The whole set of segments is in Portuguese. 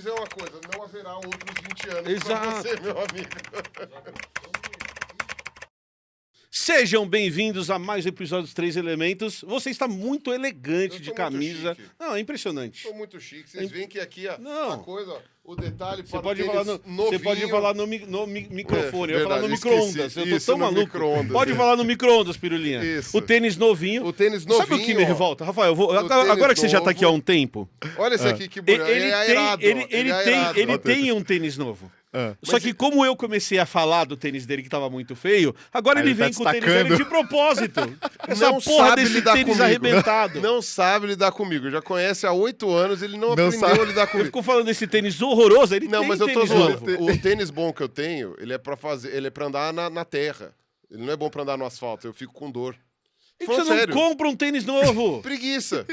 dizer uma coisa, não haverá outros 20 anos Exato. pra você, meu amigo. Sejam bem-vindos a mais um episódio dos Três Elementos. Você está muito elegante de camisa. Chique. Não, é impressionante. Tô muito chique. Vocês veem que aqui Não. a coisa, o detalhe Você para pode o falar tênis no, novinho. você pode falar no microfone, É, eu ia falar no verdade, micro-ondas. esqueci. Eu tô Isso, tão no maluco. micro-ondas, Pode é. falar no micro-ondas, Pirulinha. Isso. O tênis novinho. O tênis novinho. Sabe o que me ó. revolta? Rafael, tênis agora que você já tá novo. aqui há um tempo, Olha esse aqui, que bonito. ele é tem, irado, ele, ó. ele é tem, irado. ele tem um tênis novo. Só Mas que como eu comecei a falar do tênis dele que tava muito feio, agora Aí ele ele tá vem com o tênis destacando. dele de propósito. Essa Não porra sabe desse lidar tênis comigo. arrebentado. Não sabe lidar comigo. Já conhece há 8 anos, ele não aprendeu sabe. a lidar Ele comigo. ficou falando desse tênis horroroso, ele Não, tem mas eu tô tênis zoando. novo. O tênis bom que eu tenho, ele é pra fazer, ele é para andar na terra. Ele não é bom pra andar no asfalto, eu fico com dor. Por que Falando você não sério. compra um tênis novo? Preguiça.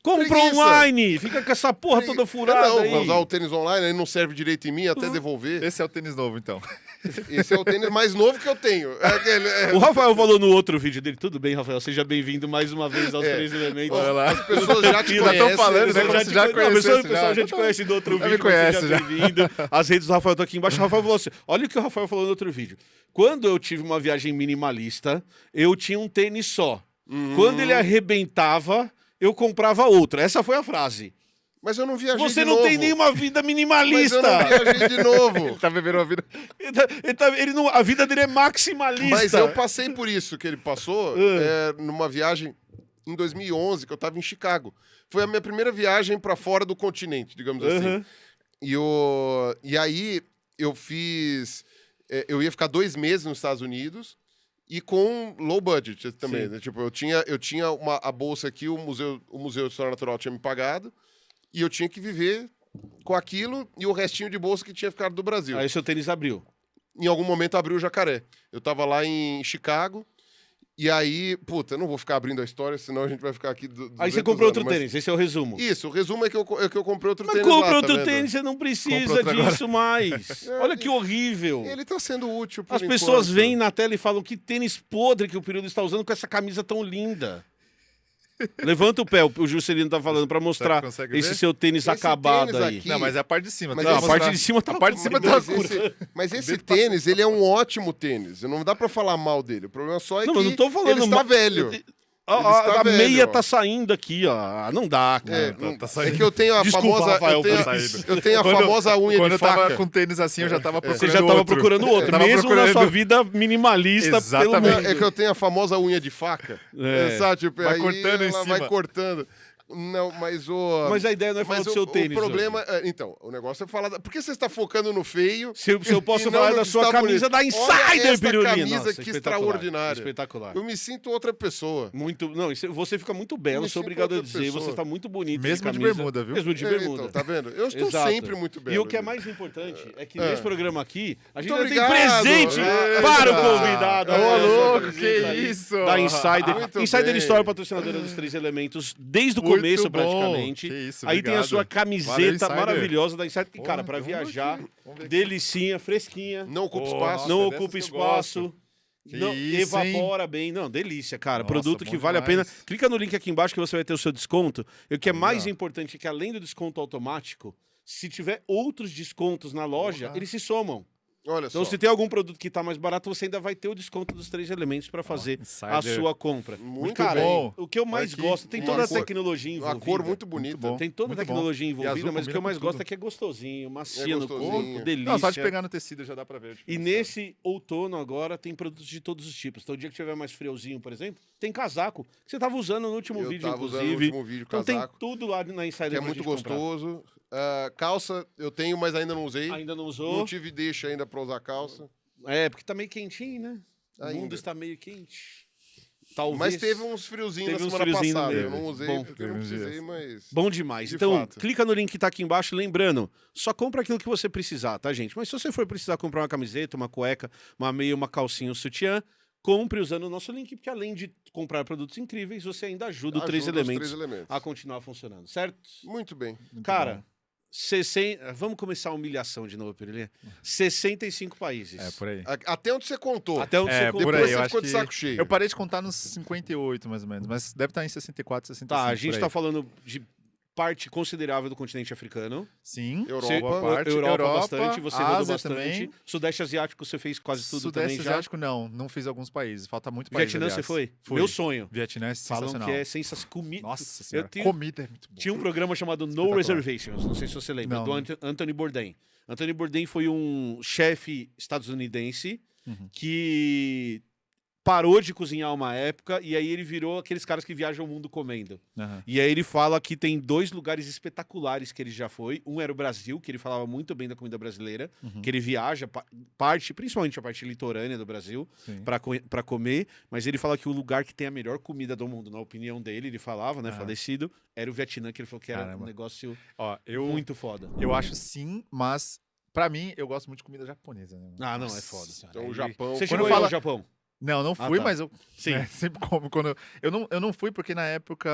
Compra preguiça. online, fica com essa porra toda furada Não, aí. vou usar o tênis online, ele não serve direito em mim, até devolver. Esse é o tênis novo, então. Esse é o tênis mais novo que eu tenho. O Rafael falou no outro vídeo dele, tudo bem, Rafael, seja bem-vindo mais uma vez aos É. Três Elementos. Olha lá. As pessoas já te Já conhecem. tão falando, Eu né? Como se já não, conhecesse, o pessoal já. já te conhece do outro Já me vídeo, mas conhece, seja já. bem-vindo. As redes do Rafael estão aqui embaixo. O Rafael falou assim, olha o que o Rafael falou no outro vídeo. Quando eu tive uma viagem minimalista, eu tinha um tênis só. Quando ele arrebentava, eu comprava outro. Essa foi a frase. Mas eu não viajei Você de não novo. tem nenhuma vida Mas minimalista. eu não viajei de novo. Tá bebendo uma vida. A vida dele é maximalista. Mas eu passei por isso que ele passou numa viagem em 2011, que eu tava em Chicago. Foi a minha primeira viagem pra fora do continente, digamos assim. Uhum. E aí eu fiz... eu ia ficar 2 meses nos Estados Unidos e com low budget também. Sim. Né? Tipo, eu tinha a bolsa aqui, o Museu de História Natural tinha me pagado e eu tinha que viver com aquilo e o restinho de bolsa que tinha ficado do Brasil. Aí seu tênis abriu. Em algum momento abriu o Jacaré. Eu tava lá em Chicago, e aí, puta, eu não vou ficar abrindo a história, senão a gente vai ficar aqui. Aí você comprou outro tênis, esse é o resumo. Isso, o resumo é que eu comprei outro Mas tênis. compra lá, outro tá vendo? tênis, você não precisa Compra outro disso mais. Olha que horrível. Ele tá sendo útil. Por As pessoas enquanto. vêm na tela e falam que tênis podre que o período está usando com essa camisa tão linda. Levanta o pé, o Juscelino tá falando pra mostrar consegue esse ver? seu tênis Esse acabado tênis aí. aqui- Não, mas é a parte de cima. Mas tem Não, que a parte mostrar. de cima tá A parte de cima tá Mas esse tênis, ele é um ótimo tênis. Não dá pra falar mal dele. O problema só é Não, que mas não tô falando ele está mal. velho. A, Ele está a velho, meia ó. tá saindo aqui, ó. Não dá, cara. tá É saindo. que eu tenho a Desculpa, famosa... Rafael, eu tenho a famosa unha Quando de eu tava faca. com tênis assim, eu já tava procurando Você já tava outro. procurando outro, Eu tava mesmo procurando- na sua vida minimalista. Exatamente. Pelo mundo. É que eu tenho a famosa unha de faca. É. Sabe? Tipo, Vai aí cortando em ela cima. vai cortando. Não, mas o... Mas a ideia não é falar Mas do seu tênis. O problema... então, o negócio é falar... Por que você está focando no feio? Se eu posso e não falar no da que sua está camisa bonito? da Olha Insider, esta Pirulinha. camisa, Nossa, que espetacular, extraordinária. Espetacular. Eu me sinto outra pessoa. Muito, não, você fica muito belo, Me sou sinto obrigado a outra dizer, pessoa. você está muito bonito Mesmo de camisa. bermuda, viu? Mesmo de bermuda. Então, tá vendo? Eu estou Exato. sempre muito belo. E o que é gente. mais importante é que nesse programa aqui, a gente Muito ainda tem obrigado. presente É, para o eita. convidado. Ô, Olha essa louco, camiseta que aí isso? Da Insider. Muito Insider bem. Store, patrocinadora dos Três Elementos, desde o Muito começo, bom. praticamente. Que isso, Aí tem a obrigado. sua Valeu, camiseta Insider. maravilhosa da Insider. E, Pô, cara, para vamos ver viajar, aqui. Vamos ver aqui. delicinha, fresquinha. Não ocupa Oh, espaço. Não Nossa, ocupa dessas que eu espaço. gosto. Que Não, isso, evapora bem. Não, delícia, cara. Nossa, Produto bom que vale a pena. demais. Clica no link aqui embaixo que você vai ter o seu desconto. E o que é Aí, mais ó. importante é que, além do desconto automático, se tiver outros descontos na loja, Porra. eles se somam. Olha Então, só. se tem algum produto que tá mais barato, você ainda vai ter o desconto dos Três Elementos para fazer a Insider. sua compra. Muito cara, bom. o que eu mais Aqui, gosto, tem uma toda a cor- tecnologia Uma envolvida. cor muito bonita. bom. Tem toda a Muito tecnologia bom. E envolvida, azul mas o que eu combina mais com gosto tudo. é que é gostosinho, macio É no gostosinho. corpo, delícia. Não, só de pegar no tecido já dá pra ver. E nesse outono agora tem produtos de todos os tipos. Então, o dia que tiver mais friozinho, por exemplo, tem casaco. Que você tava usando no último Eu vídeo, tava usando no inclusive. último vídeo, Então casaco. tem tudo lá na Insider Que é pra muito gente comprar. gostoso. Calça eu tenho, mas ainda não usei. Ainda não Não usou? tive deixa ainda pra usar calça. É, porque tá meio quentinho, né? O Ainda. mundo está meio quente. Talvez. Mas teve uns friozinhos Teve na uns semana friozinho no passada. meio. Eu não usei Bom, porque eu não teve uns precisei, dias. mas... Bom demais. De Então, fato. clica no link que tá aqui embaixo. Lembrando, só compra aquilo que você precisar, tá, gente? Mas se você for precisar comprar uma camiseta, uma cueca, uma meia, uma calcinha, um sutiã, compre usando o nosso link, porque além de comprar produtos incríveis, você ainda ajuda o Três Ajuda os Elementos Três Elementos. a continuar funcionando, certo? Muito bem. Cara, vamos começar a humilhação de novo, Pirulinha. 65 países. É, por aí. Até onde você contou. Até onde você É, por comprou. Depois aí, eu você acho ficou de que... saco cheio. Eu parei de contar nos 58, mais ou menos, mas deve estar em 64, 65. Tá, a gente por tá aí. falando de parte considerável do continente africano. Sim. Europa. boa parte. Europa bastante, você rodou Ásia bastante. também. Sudeste Asiático você fez quase tudo Sudeste também já. Asiático não fiz alguns países. Falta muito país. Vietnã você aliás. foi? Fui. Meu sonho. Vietnã é Falam sensacional. que é sensacional. Nossa senhora, tenho- comida é muito boa. Tinha um programa chamado No Espetacular. Reservations, não sei se você lembra, Não. do Anthony Bourdain. Anthony Bourdain foi um chefe estadunidense Uhum. que parou de cozinhar uma época e aí ele virou aqueles caras que viajam o mundo comendo. Aham. E aí ele fala que tem 2 lugares espetaculares que ele já foi. Um era o Brasil, que ele falava muito bem da comida brasileira, Uhum. que ele viaja, principalmente a parte litorânea do Brasil, Sim. para comer, mas ele fala que o lugar que tem a melhor comida do mundo, na opinião dele, ele falava, né, Aham. falecido, era o Vietnã, que ele falou que era Caramba. um negócio Ó, eu muito foda. acho sim, mas pra mim eu gosto muito de comida japonesa. Né? Ah, não, é Nossa foda. senhora, Então, o aí- Japão. Você Quando chegou aí fala- ao Japão? Não fui, tá. mas eu Sim. né, sempre como quando eu não fui porque na época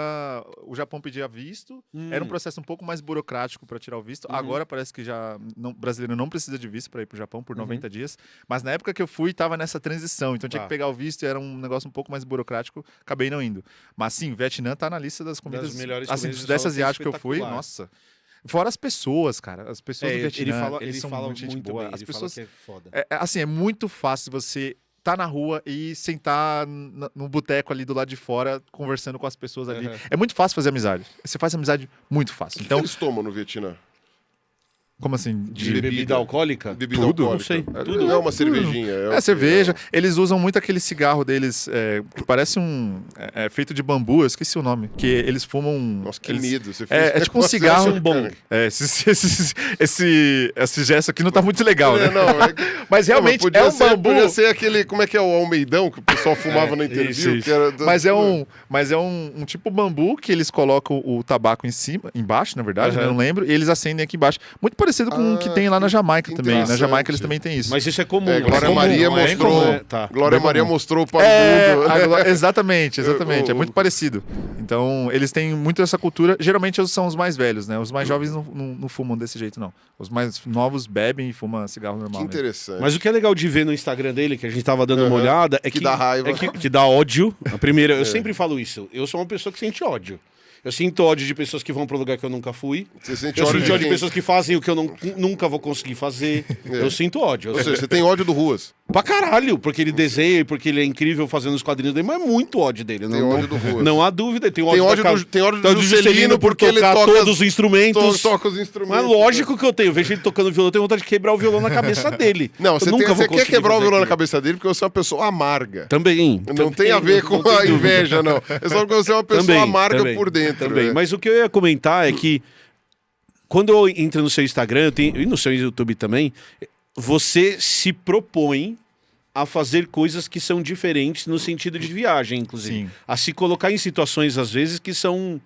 o Japão pedia visto, era um processo um pouco mais burocrático para tirar o visto. Uhum. Agora parece que já brasileiro não precisa de visto para ir para o Japão por Uhum. 90 dias, mas na época que eu fui tava nessa transição, então tinha Tá. que pegar o visto e era um negócio um pouco mais burocrático, acabei não indo. Mas sim, Vietnã tá na lista das comidas melhores assim, comidas, do eles Sudeste falam que é Asiático que eu fui, espetacular. nossa. Fora as pessoas, cara, as pessoas do Vietnã, ele eles são fala muito gente boa. bem, As ele pessoas fala que é foda. assim, é muito fácil você tá na rua e sentar no boteco ali do lado de fora, conversando com as pessoas ali. Uhum. É muito fácil fazer amizade. Você faz amizade muito fácil. O que Então, eles tomam no Vietnã? como assim? De bebida. bebida alcoólica? Bebida Tudo? alcoólica. Não sei. Tudo. Não é uma cervejinha. É o que cerveja. Eles usam muito aquele cigarro deles, que parece feito de bambu, eu esqueci o nome. Que eles fumam. Nossa, que eles, medo. Você fez é tipo um negócio cigarro. desse, um bong. cara. Esse gesto aqui não tá muito legal, né? Não, Mas realmente podia é um ser, bambu. Podia ser aquele, como é que é o almeidão que o pessoal fumava na interview? isso. Que era Mas é um tipo bambu que eles colocam o tabaco em cima, embaixo, na verdade, Aham. né, eu não lembro, e eles acendem aqui embaixo. Muito parecido com o que tem lá na Jamaica que também. Na interessante. Jamaica eles também têm isso. Mas isso é comum. É, Glória comum, Maria não é mostrou. comum, tá. Glória Bem Maria comum. mostrou para o mundo. Exatamente. É O- muito parecido. Então, eles têm muito essa cultura. Geralmente são os mais velhos, né? Os mais jovens não fumam desse jeito, não. Os mais novos bebem e fumam cigarro Que normal. mesmo. interessante. Mas o que é legal de ver no Instagram dele, que a gente tava dando uma Aham. olhada, é Que que dá raiva. É que dá ódio. A primeira, eu sempre falo isso. Eu sou uma pessoa que sente ódio. Eu sinto ódio de pessoas que vão para um lugar que eu nunca fui. Você sente Eu ódio sinto de ódio de quem? pessoas que fazem o que eu nunca vou conseguir fazer. Eu sinto ódio. Ou seja, você tem ódio do Ruas. Pra caralho, porque ele desenha, porque ele é incrível fazendo os quadrinhos dele, mas é muito ódio dele. Tem ódio do Ruas. Não há dúvida. Tem Tem ódio, ódio do Juscelino porque ele tocar toca todos os instrumentos. toca os instrumentos. Mas lógico que eu tenho. Eu vejo ele tocando violão, eu tenho vontade de quebrar o violão na cabeça dele. Não, Eu você, nunca vou você quer conseguir quebrar o fazer violão na aquilo. cabeça dele porque você é uma pessoa amarga. Também. Não tem a ver com a inveja, não. É só porque você é uma pessoa amarga por dentro. Também. né? Mas o que eu ia comentar é que quando eu entro no seu Instagram e no seu YouTube também, você se propõe a fazer coisas que são diferentes no sentido de viagem, inclusive. Sim. A se colocar em situações, às vezes, que são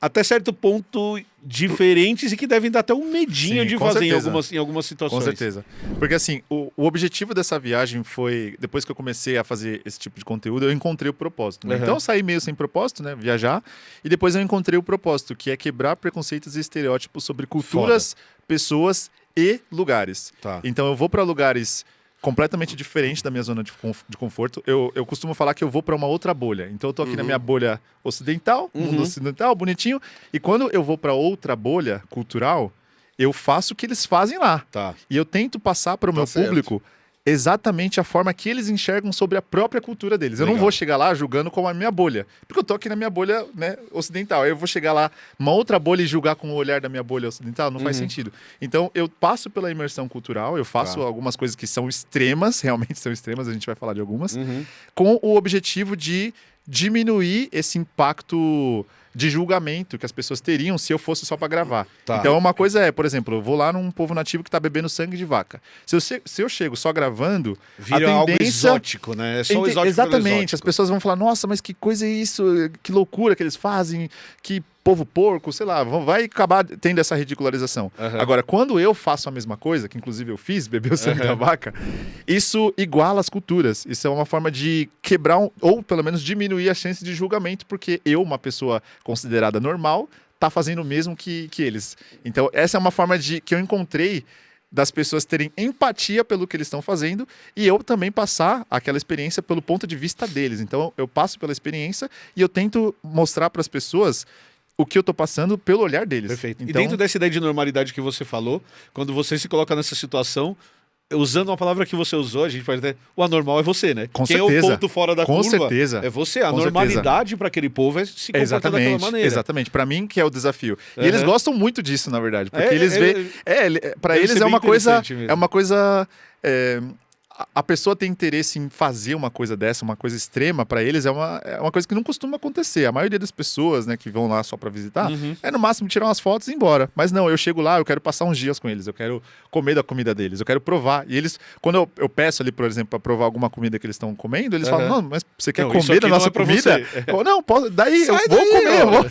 até certo ponto diferentes e que devem dar até um medinho Sim, de com fazer certeza. em algumas situações. Com certeza. Porque assim, o objetivo dessa viagem foi, depois que eu comecei a fazer esse tipo de conteúdo, eu encontrei o propósito. Né? Uhum. Então eu saí meio sem propósito, né? Viajar. E depois eu encontrei o propósito, que é quebrar preconceitos e estereótipos sobre culturas, pessoas e lugares. Tá. Então eu vou para lugares completamente diferentes da minha zona de conforto. Eu costumo falar que eu vou para uma outra bolha. Então eu tô aqui na minha bolha ocidental, mundo ocidental, bonitinho. E quando eu vou para outra bolha cultural, eu faço o que eles fazem lá. Tá. E eu tento passar para o meu certo. público exatamente a forma que eles enxergam sobre a própria cultura deles. Eu não Legal. vou chegar lá julgando como a minha bolha, porque eu tô aqui na minha bolha, né, ocidental. Aí eu vou chegar lá numa outra bolha e julgar com o olhar da minha bolha ocidental, não faz sentido. Então eu passo pela imersão cultural, eu faço Tá. algumas coisas que são extremas, realmente são extremas, a gente vai falar de algumas, Uhum. com o objetivo de diminuir esse impacto de julgamento que as pessoas teriam se eu fosse só para gravar. Tá. Então, uma coisa é, por exemplo, eu vou lá num povo nativo que tá bebendo sangue de vaca. Se eu chego só gravando, Vira a algo tendência... exótico, né? É só o exótico pelo Exatamente, as exótico. pessoas vão falar, nossa, mas que coisa é isso? Que loucura que eles fazem, que povo porco, sei lá, vai acabar tendo essa ridicularização. Aham. Agora, quando eu faço a mesma coisa, que inclusive eu fiz, beber o sangue da vaca, isso iguala as culturas. Isso é uma forma de quebrar, ou pelo menos diminuir a chance de julgamento, porque eu, uma pessoa considerada normal, tá fazendo o mesmo que eles. Então, essa é uma forma que eu encontrei das pessoas terem empatia pelo que eles estão fazendo e eu também passar aquela experiência pelo ponto de vista deles. Então, eu passo pela experiência e eu tento mostrar para as pessoas o que eu tô passando pelo olhar deles. Perfeito. E Então, dentro dessa ideia de normalidade que você falou, quando você se coloca nessa situação, usando uma palavra que você usou, a gente pode até. O anormal é você, né? Com Quem é certeza. o ponto fora da Com curva certeza. é você. A Com normalidade para aquele povo é se comportar daquela exatamente, maneira. exatamente. Para mim que é o desafio. E Uhum. eles gostam muito disso, na verdade, porque eles veem, para deve eles ser é bem uma coisa, interessante mesmo. é uma coisa, a pessoa tem interesse em fazer uma coisa dessa, uma coisa extrema, para eles é uma coisa que não costuma acontecer. A maioria das pessoas, né, que vão lá só para visitar, Uhum. é no máximo tirar umas fotos e ir embora. Mas não, eu chego lá, eu quero passar uns dias com eles, eu quero comer da comida deles, eu quero provar. E eles, quando eu peço ali, por exemplo, para provar alguma comida que eles estão comendo, eles falam, não, mas você quer Não, isso comer aqui da não nossa é pra comida? você. Eu, não, posso, daí Sai eu vou daí, comer, eu ó. vou.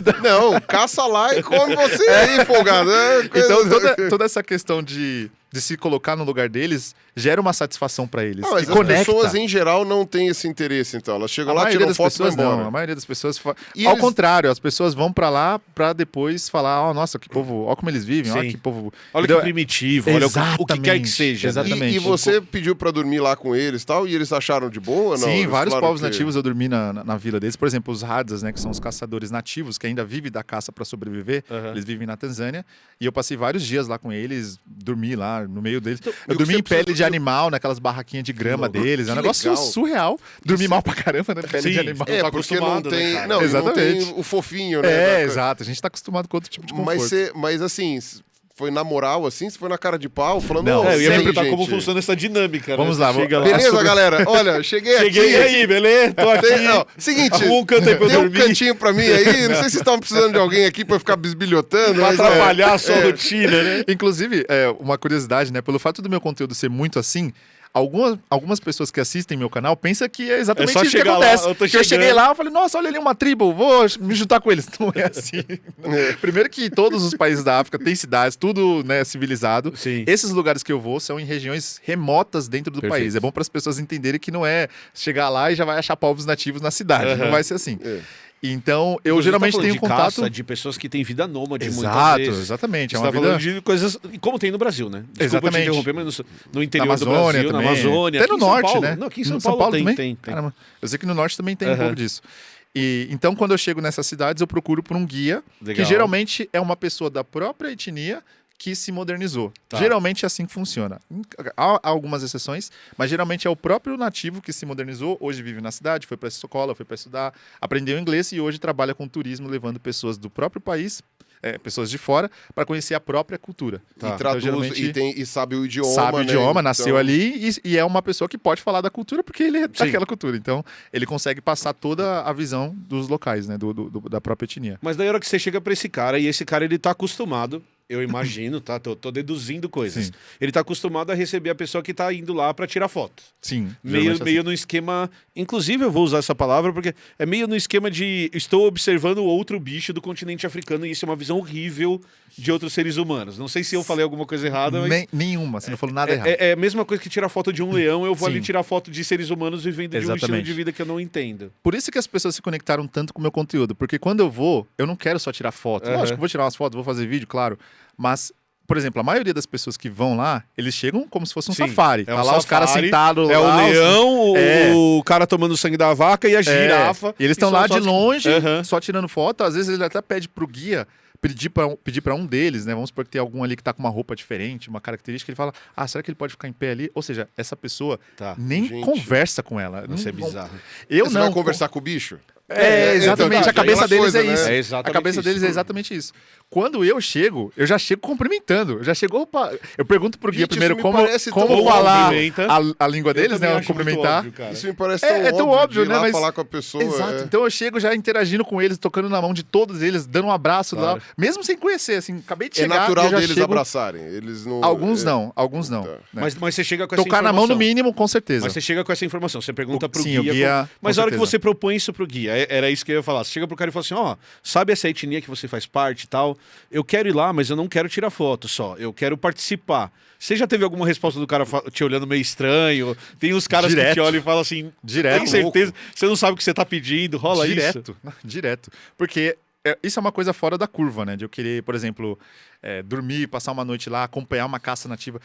Não, caça lá e come você aí, folgado. Então, toda essa questão de se colocar no lugar deles gera uma satisfação pra eles. Mas e as conecta. pessoas, em geral, não têm esse interesse, então. Elas chegam A lá, maioria tiram das foto e vão pessoas embora. não. A maioria das pessoas. E Ao eles- contrário, as pessoas vão pra lá pra depois falar: ó, nossa, que povo, ó como eles vivem, ó Sim. que povo. Olha que Entendeu? primitivo, olha o que quer que seja. né? Exatamente. E você pediu pra dormir lá com eles e tal, e eles acharam de boa? Não? Sim, Eles vários falaram povos que- nativos eu dormi na vila deles. Por exemplo, os Hadjas, né, que são os caçadores nativos que ainda vivem da caça para sobreviver. Aham. Eles vivem na Tanzânia. E eu passei vários dias lá com eles, dormi lá no meio deles. e Eu o que dormi você em pele precisa- de animal, naquelas barraquinhas de grama deles. É um Que negócio legal. surreal. Dormi mal pra caramba, né? Pele Sim. de animal. É, tá porque não acostumado, né, tem. cara? Não, e não Exatamente. tem o fofinho, né? É, da- exato. A gente tá acostumado com outro tipo de conforto. Mas assim, foi na moral, assim? Você foi na cara de pau, falando, Não, não, É, eu ia sei, perguntar gente. como funciona essa dinâmica. Vamos né? lá, Você chega lá. Beleza, galera? Olha, cheguei aqui. Cheguei aí, beleza? Tô aqui. Não, seguinte, Arruma um canto aí pra eu tem um dormir. cantinho pra mim aí. Não sei se vocês estavam precisando de alguém aqui pra ficar bisbilhotando. Pra mas, atrapalhar a sua rotina, né? Inclusive, uma curiosidade, né? Pelo fato do meu conteúdo ser muito assim, algumas pessoas que assistem meu canal pensam que é exatamente É só isso que chegar lá, acontece. eu tô Que eu cheguei chegando. lá e falei, nossa, olha ali uma tribo, vou me juntar com eles. Não é assim. Primeiro que todos os países da África têm cidades, tudo, né, civilizado. Sim. Esses lugares que eu vou são em regiões remotas dentro do Perfeito. país. É bom para as pessoas entenderem que não é chegar lá e já vai achar povos nativos na cidade. Aham. Não vai ser assim. É. Então, eu Inclusive, geralmente tá falando tenho de contato... caça, de pessoas que têm vida nômade muitas Exato, vezes. exatamente. É Você uma tá vida... falando de coisas como tem no Brasil, né? Desculpa Exatamente. te interromper, mas no interior Na do Amazônia Brasil, também. na Amazônia, Até aqui no em São norte, Paulo. né? Não, aqui em No São Paulo, também? tem. Caramba, eu sei que no norte também tem um Aham. pouco disso. E então, quando eu chego nessas cidades, eu procuro por um guia, Legal. que geralmente é uma pessoa da própria etnia que se modernizou. Tá. Geralmente é assim que funciona. Há algumas exceções, mas geralmente é o próprio nativo que se modernizou, hoje vive na cidade, foi para escola, foi para estudar, aprendeu inglês e hoje trabalha com turismo, levando pessoas do próprio país, pessoas de fora, para conhecer a própria cultura. E Então, traduz geralmente, e sabe o idioma. sabe o né? idioma, nasceu Então, ali e é uma pessoa que pode falar da cultura porque ele é Sim. daquela cultura. Então, ele consegue passar toda a visão dos locais, né? Da própria etnia. Mas daí a hora que você chega pra esse cara, e esse cara ele tá acostumado, eu imagino, tá? Tô deduzindo coisas. Sim. Ele tá acostumado a receber a pessoa que tá indo lá pra tirar foto. Sim. Meio geralmente é assim. no esquema. Inclusive, eu vou usar essa palavra porque é meio no esquema de estou observando outro bicho do continente africano e isso é uma visão horrível de outros seres humanos. Não sei se eu falei alguma coisa errada, mas. Nenhuma, você não falou nada errado. É a mesma coisa que tirar foto de um leão, eu vou ali Sim. tirar foto de seres humanos vivendo de um estilo Exatamente. de vida que eu não entendo. Por isso que as pessoas se conectaram tanto com o meu conteúdo. Porque quando eu vou, eu não quero só tirar foto. Aham. Lógico que eu vou tirar umas fotos, vou fazer vídeo, claro. Mas, por exemplo, a maioria das pessoas que vão lá, eles chegam como se fosse um Sim, safari. é um Tá lá os caras safari, sentados É lá. o os- leão, É. o cara tomando sangue da vaca e a girafa. E eles estão são lá só de as- longe, Aham. só tirando foto. Às vezes ele até pede pro guia pedir pra um deles, né? Vamos supor que tem algum ali que tá com uma roupa diferente, uma característica. Ele fala, será que ele pode ficar em pé ali? Ou seja, essa pessoa Tá. nem Gente. conversa com ela. Isso é Não- bizarro. Eu Você não. vai conversar com o bicho? Exatamente. então, A cabeça é uma deles coisa, é né? isso. É A exatamente cabeça isso. deles é exatamente isso. Quando eu já chego cumprimentando. Eu já chego, opa, eu pergunto pro guia Gente, primeiro isso me como, parece tão como óbvio, falar cumprimenta. a língua deles, também né? acho muito Cumprimentar. óbvio, cara. Isso me parece É tão óbvio, de ir né, lá mas- falar com a pessoa. Exato. é. Então eu chego já interagindo com eles, tocando na mão de todos eles, dando um abraço Claro. lá, mesmo sem conhecer, assim, acabei de É chegar. natural eu já deles chego- abraçarem. Eles não. Alguns é- não, alguns não. Tá. né? Mas você chega com essa Tocar na mão no informação. mínimo, com certeza. Mas você chega com essa informação, você pergunta pro Sim, o guia. guia, Mas com a hora que certeza. você propõe isso pro guia, era isso que eu ia falar. Você chega pro cara e fala assim: ó, sabe essa etnia que você faz parte e tal? Eu quero ir lá, mas eu não quero tirar foto só. Eu quero participar. Você já teve alguma resposta do cara te olhando meio estranho? Tem uns caras que Direto. te olham e falam assim: Direto. tem certeza? Você não sabe o que você tá pedindo? Rola isso? Direto, direto. Porque isso é uma coisa fora da curva, né? De eu querer, por exemplo, dormir, passar uma noite lá, acompanhar uma caça nativa.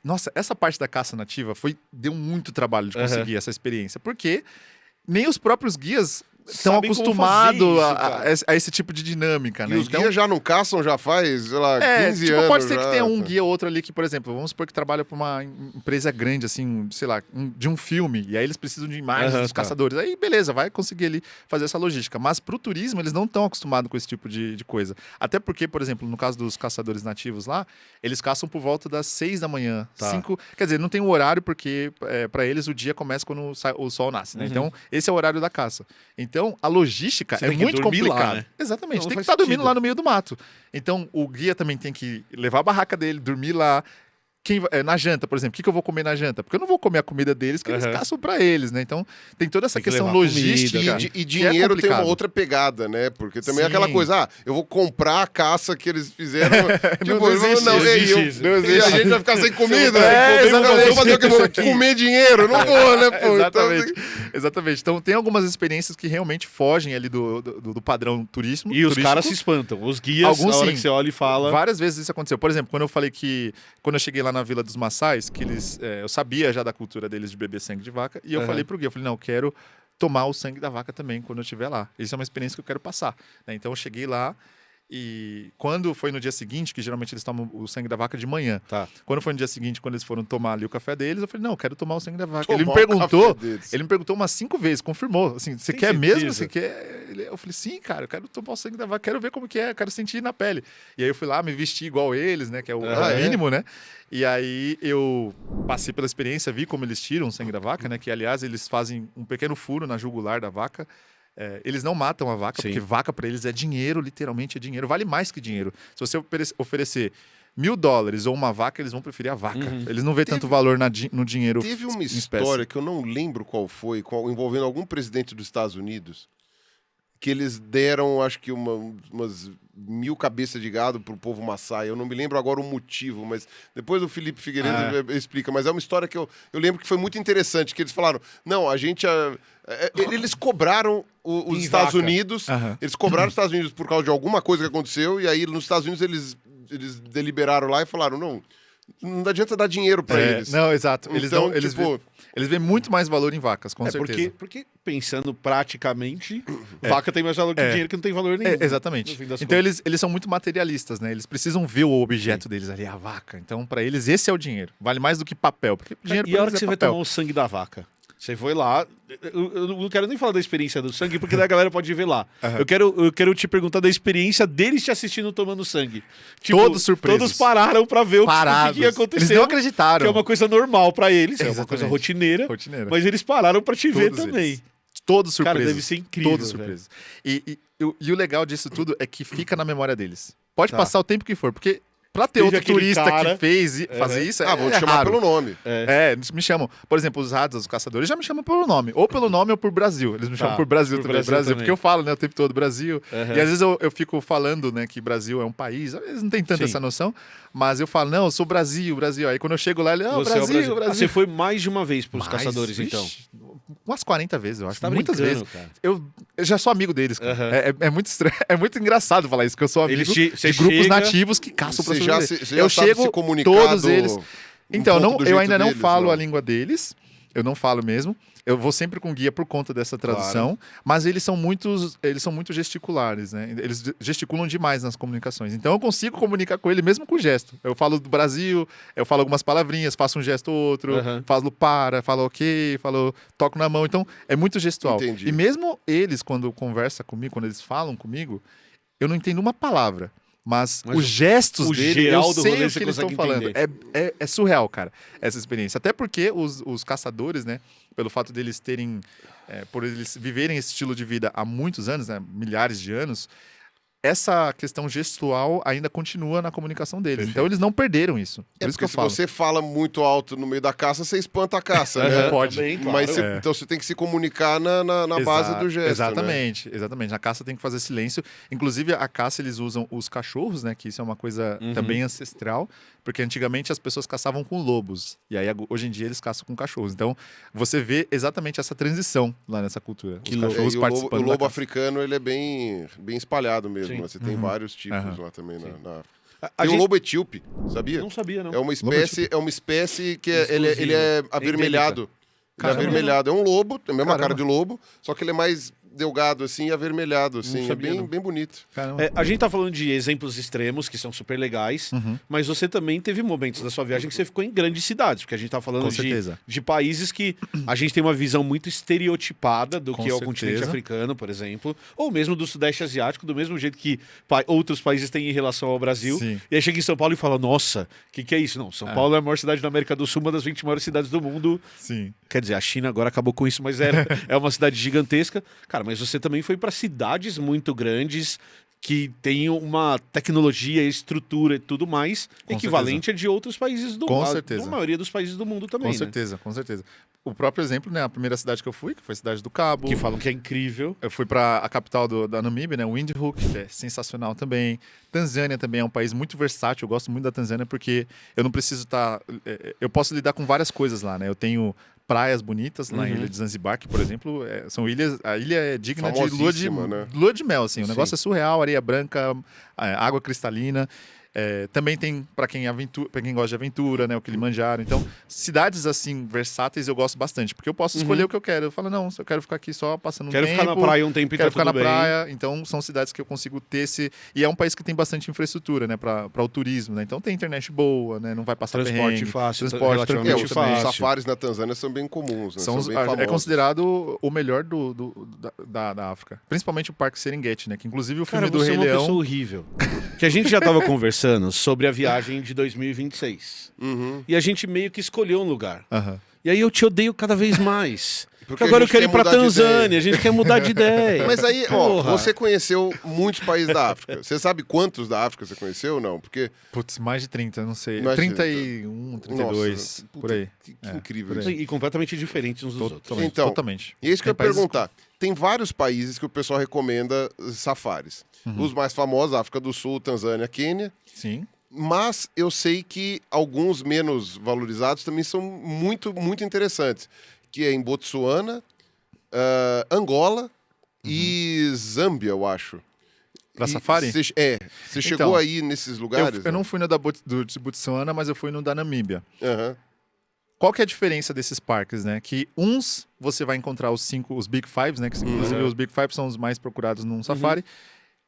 Nossa, essa parte da caça nativa deu muito trabalho de conseguir essa experiência. Porque nem os próprios guias estão sabem como acostumados fazer isso, cara. a esse tipo de dinâmica, E né? os guias já não caçam já faz, sei lá, 15 tipo, anos. pode ser que já. tenha um guia ou outro ali que, por exemplo, vamos supor que trabalha para uma empresa grande, assim, sei lá, de um filme, e aí eles precisam de imagens dos Tá. caçadores. Aí, beleza, vai conseguir ali fazer essa logística. Mas pro turismo, eles não estão acostumados com esse tipo de coisa. Até porque, por exemplo, no caso dos caçadores nativos lá, eles caçam por volta das 6 da manhã, Tá. 5. Quer dizer, não tem um horário, porque para eles o dia começa quando o sol nasce, né? Então, esse é o horário da caça. Então, a logística Você é tem que muito dormir lá, complicada. né? Exatamente, Não tem que faz estar dormindo sentido. lá no meio do mato. Então, o guia também tem que levar a barraca dele, dormir lá. Na janta, por exemplo, o que eu vou comer na janta? Porque eu não vou comer a comida deles, que eles Aham. caçam pra eles, né? Então, tem toda essa Tem que questão levar logística. comida, E que é dinheiro tem uma complicado. outra pegada, né? Porque também é Sim. aquela coisa, eu vou comprar a caça que eles fizeram. Não existe, não, não ei, existe isso. e a gente vai ficar sem comida. É, exatamente. Eu vou fazer o que? Eu vou comer dinheiro? Não vou, né, pô? Exatamente. Então, Exatamente. Então, tem algumas experiências que realmente fogem ali do padrão turístico. E os caras se espantam. Os guias, Alguns a hora sim. que você olha e fala... Várias vezes isso aconteceu. Por exemplo, quando eu falei que... Quando eu cheguei lá na Vila dos Maçais, que eles... eu sabia já da cultura deles de beber sangue de vaca. E eu Aham. falei pro guia, eu falei, não, eu quero tomar o sangue da vaca também quando eu estiver lá. Isso é uma experiência que eu quero passar, né? Então eu cheguei lá e quando foi no dia seguinte, que geralmente eles tomam o sangue da vaca de manhã. Tá. Quando foi no dia seguinte, quando eles foram tomar ali o café deles, eu falei, não, eu quero tomar o sangue da vaca. tomar Ele me o perguntou... café deles. Ele me perguntou umas 5 vezes, confirmou. Assim, você Tem quer mesmo? certeza? Você quer? Eu falei, sim, cara, eu quero tomar o sangue da vaca, quero ver como que é, quero sentir na pele. E aí eu fui lá, me vesti igual eles, né? Que é o mínimo, né? E aí eu passei pela experiência, vi como eles tiram o sangue da vaca, né? Que, aliás, eles fazem um pequeno furo na jugular da vaca. Eles não matam a vaca, Sim. porque vaca para eles é dinheiro, literalmente é dinheiro. Vale mais que dinheiro. Se você oferecer $1.000 ou uma vaca, eles vão preferir a vaca. Eles não vê tanto valor no dinheiro. Teve uma em espécie. história que eu não lembro qual foi, envolvendo algum presidente dos Estados Unidos, que eles deram, acho que umas 1.000 cabeças de gado pro povo Maasai. Eu não me lembro agora o motivo, mas depois o Felipe Figueiredo explica. Mas é uma história que eu lembro que foi muito interessante, que eles falaram, não, a gente... eles cobraram os Em Estados vaca. Unidos, Aham. eles cobraram os Estados Unidos por causa de alguma coisa que aconteceu, e aí nos Estados Unidos eles deliberaram lá e falaram, não adianta dar dinheiro pra eles. Não, exato. Então, Eles veem muito mais valor em vacas, com certeza. Porque pensando praticamente, vaca tem mais valor que dinheiro que não tem valor nenhum. Exatamente. no fim das Então contas. eles são muito materialistas, né? Eles precisam ver o objeto deles ali, a vaca. Então, pra eles, esse é o dinheiro. Vale mais do que papel. Porque dinheiro E pra a hora eles que você é vai papel. tomar o sangue da vaca? Você foi lá. Eu não quero nem falar da experiência do sangue, porque daí a galera pode ver lá. Eu quero te perguntar da experiência deles te assistindo tomando sangue. Tipo, Todos surpresos. Todos pararam pra ver o Parados. que ia acontecer. Eles não acreditaram. Que é uma coisa normal pra eles, é uma Exatamente. coisa rotineira. Rotineira. Mas eles pararam pra te ver Todos também. eles. Todos Cara, surpresos. deve ser incrível, Todos velho. surpresos. E o legal disso tudo é que fica na memória deles. Pode Tá. passar o tempo que for, porque pra ter Teve outro aquele turista cara- que fez fazer isso, vou te chamar raro. pelo nome. Eles me chamam. Por exemplo, os ratos, os caçadores, já me chamam pelo nome. Ou pelo nome ou por Brasil. Eles me chamam por Brasil por também. Brasil Brasil, também. porque eu falo, né, o tempo todo Brasil. Aham. E às vezes eu fico falando, né, que Brasil é um país. Eles não têm tanta Sim. essa noção. Mas eu falo, não, eu sou Brasil, Brasil. Aí quando eu chego lá, ele, Você é o Brasil, Brasil. Brasil. Ah, você foi mais de uma vez pros Mas, caçadores, vixe, então. Umas 40 vezes, eu acho. Você tá Muitas brincando, vezes. cara. Eu já sou amigo deles, cara. Aham. É muito estranho, é muito engraçado falar isso, que eu sou amigo Você de grupos chega- nativos que caçam pra Você já sobreviver. você já Eu sabe chego, se comunicar todos do- eles. um Então, pouco não, do eu jeito ainda não deles, falo não. a língua deles. Eu não falo mesmo. Eu vou sempre com guia por conta dessa tradução, mas eles são muito gesticulares, né? Eles gesticulam demais nas comunicações. Então eu consigo comunicar com ele mesmo com gesto. Eu falo do Brasil, eu falo algumas palavrinhas, faço um gesto ou outro, Aham. falo para, falo ok, falo toco na mão. Então é muito gestual. Entendi. E mesmo eles, quando conversam comigo, quando eles falam comigo, eu não entendo uma palavra. Mas Mas os gestos o dele, geral eu do sei rolê o você que eles estão consegue falando. entender. É surreal, cara, essa experiência. Até porque os caçadores, né, pelo fato deles terem, por eles viverem esse estilo de vida há muitos anos, né, milhares de anos, essa questão gestual ainda continua na comunicação deles. Então eles não perderam isso. Por isso que Porque eu se falo. você fala muito alto no meio da caça, você espanta a caça, Aham, né? Pode. também, claro. Mas É. então você tem que se comunicar na base do gesto, né? Exatamente, exatamente. Na caça tem que fazer silêncio. Inclusive, a caça eles usam os cachorros, né? Que isso é uma coisa também ancestral. Porque antigamente as pessoas caçavam com lobos. E aí, hoje em dia, eles caçam com cachorros. Então, você vê exatamente essa transição lá nessa cultura. Que Os louco. cachorros E o participando lobo da caça. africano, ele é bem espalhado mesmo. Sim. Né? Você tem vários tipos Aham. lá também. A Tem o gente- lobo etíope, sabia? Não sabia, não. É uma espécie que ele é Exclusiva. avermelhado. Ele é Caramba. avermelhado. É um lobo, tem a mesma Caramba. cara de lobo, só que ele é mais delgado, assim, e avermelhado, assim. É sabia, não. bem bonito. Caramba. A gente tá falando de exemplos extremos, que são super legais, mas você também teve momentos da sua viagem que você ficou em grandes cidades, porque a gente tá falando Com certeza. de países que a gente tem uma visão muito estereotipada do Com que é o certeza. continente africano, por exemplo, ou mesmo do Sudeste Asiático, do mesmo jeito que outros países têm em relação ao Brasil. Sim. E aí chega em São Paulo e fala, nossa, o que é isso? Não, São Paulo é a maior cidade da América do Sul, uma das 20 maiores cidades do mundo. Sim. Quer dizer, a China agora acabou com isso, mas é uma cidade gigantesca. Cara, mas você também foi para cidades muito grandes que têm uma tecnologia, estrutura e tudo mais Com equivalente a de outros países do Com mundo. certeza. Da maioria dos países do mundo também, Com né? certeza, com certeza. O próprio exemplo, né? A primeira cidade que eu fui, que foi a cidade do Cabo. Que falam que é incrível. Eu fui para a capital da Namíbia, né? Windhoek, que é sensacional também. Tanzânia também é um país muito versátil. Eu gosto muito da Tanzânia porque eu não preciso estar. Eu posso lidar com várias coisas lá, né? Eu tenho praias bonitas na ilha de Zanzibar, que, por exemplo, são ilhas. A ilha é digna de Famosíssima, né? lua de mel, assim. O Sim. negócio é surreal, areia branca, água cristalina. Também tem para quem gosta de aventura, né, o Kilimanjaro. Então, cidades assim versáteis eu gosto bastante, porque eu posso escolher o que eu quero. Eu falo, não, se eu quero ficar aqui só passando um Quero tempo, ficar na praia um tempo e quero tá ficar na tudo bem. praia. Então, são cidades que eu consigo ter esse. E é um país que tem bastante infraestrutura, né, para o turismo, né? Então tem internet boa, né? Não vai passar Transporte perrengue, fácil, transporte relativamente tranquilo Os também. fácil. safaris na Tanzânia são bem comuns, né? São São bem famosos. é considerado o melhor da África. Principalmente o Parque Serengeti, né? Que inclusive o filme Cara, do você Rei é uma Leão. pessoa horrível. Que a gente já tava conversando sobre a viagem de 2026. Uhum. E a gente meio que escolheu um lugar. Aham. E aí eu te odeio cada vez mais. Porque a agora eu gente quero ir quer pra mudar de Tanzânia, ideia. a gente quer mudar de ideia. Mas aí, ó, Porra. você conheceu muitos países da África. Você sabe quantos da África você conheceu ou não? Porque, Putz, mais de 30, não sei. Mais de 31, 32, nossa, puta, por aí. que incrível por isso. aí. E completamente diferentes uns dos outros. Totalmente. Então, totalmente. E é isso que eu ia Tem países- perguntar. Tem vários países que o pessoal recomenda safaris. Os mais famosos, África do Sul, Tanzânia, Quênia. Sim. Mas eu sei que alguns menos valorizados também são muito, muito interessantes. Que é em Botsuana, Angola e Zâmbia, eu acho. Pra E safari? Você Então, chegou aí nesses lugares? Eu não fui no de Botsuana, mas eu fui no da Namíbia. Aham. Qual que é a diferença desses parques, né? Que uns você vai encontrar os Big Fives, né? Que inclusive os Big Fives são os mais procurados num safari.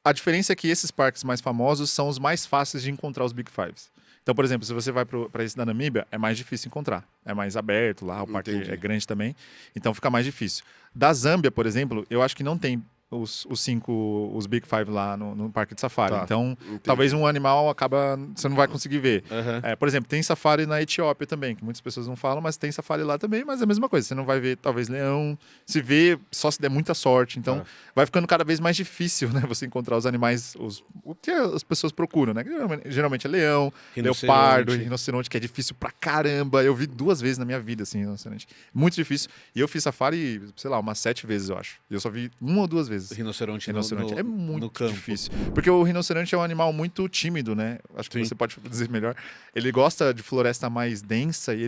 A diferença é que esses parques mais famosos são os mais fáceis de encontrar os Big Fives. Então, por exemplo, se você vai para esse da Namíbia, é mais difícil encontrar. É mais aberto lá, o parque Entendi. é grande também. Então fica mais difícil. Da Zâmbia, por exemplo, eu acho que não tem os Big Five lá no parque de safari. Tá, Então, entendi. talvez um animal você não vai conseguir ver. Aham. Por exemplo, tem safari na Etiópia também, que muitas pessoas não falam, mas tem safari lá também, mas é a mesma coisa. Você não vai ver, talvez, leão. Se vê, só se der muita sorte. Então, vai ficando cada vez mais difícil, né? Você encontrar os animais, o que as pessoas procuram, né? Geralmente é leão, Rinoceronte. leopardo, rinoceronte, que é difícil pra caramba. Eu vi 2 vezes na minha vida, assim, rinoceronte. Muito difícil. E eu fiz safari, sei lá, umas 7 vezes, eu acho. E eu só vi 1 ou 2 vezes. Rinoceronte, Rinoceronte é no muito campo. difícil. Porque o rinoceronte é um animal muito tímido, né? Acho que Sim. você pode dizer melhor. Ele gosta de floresta mais densa e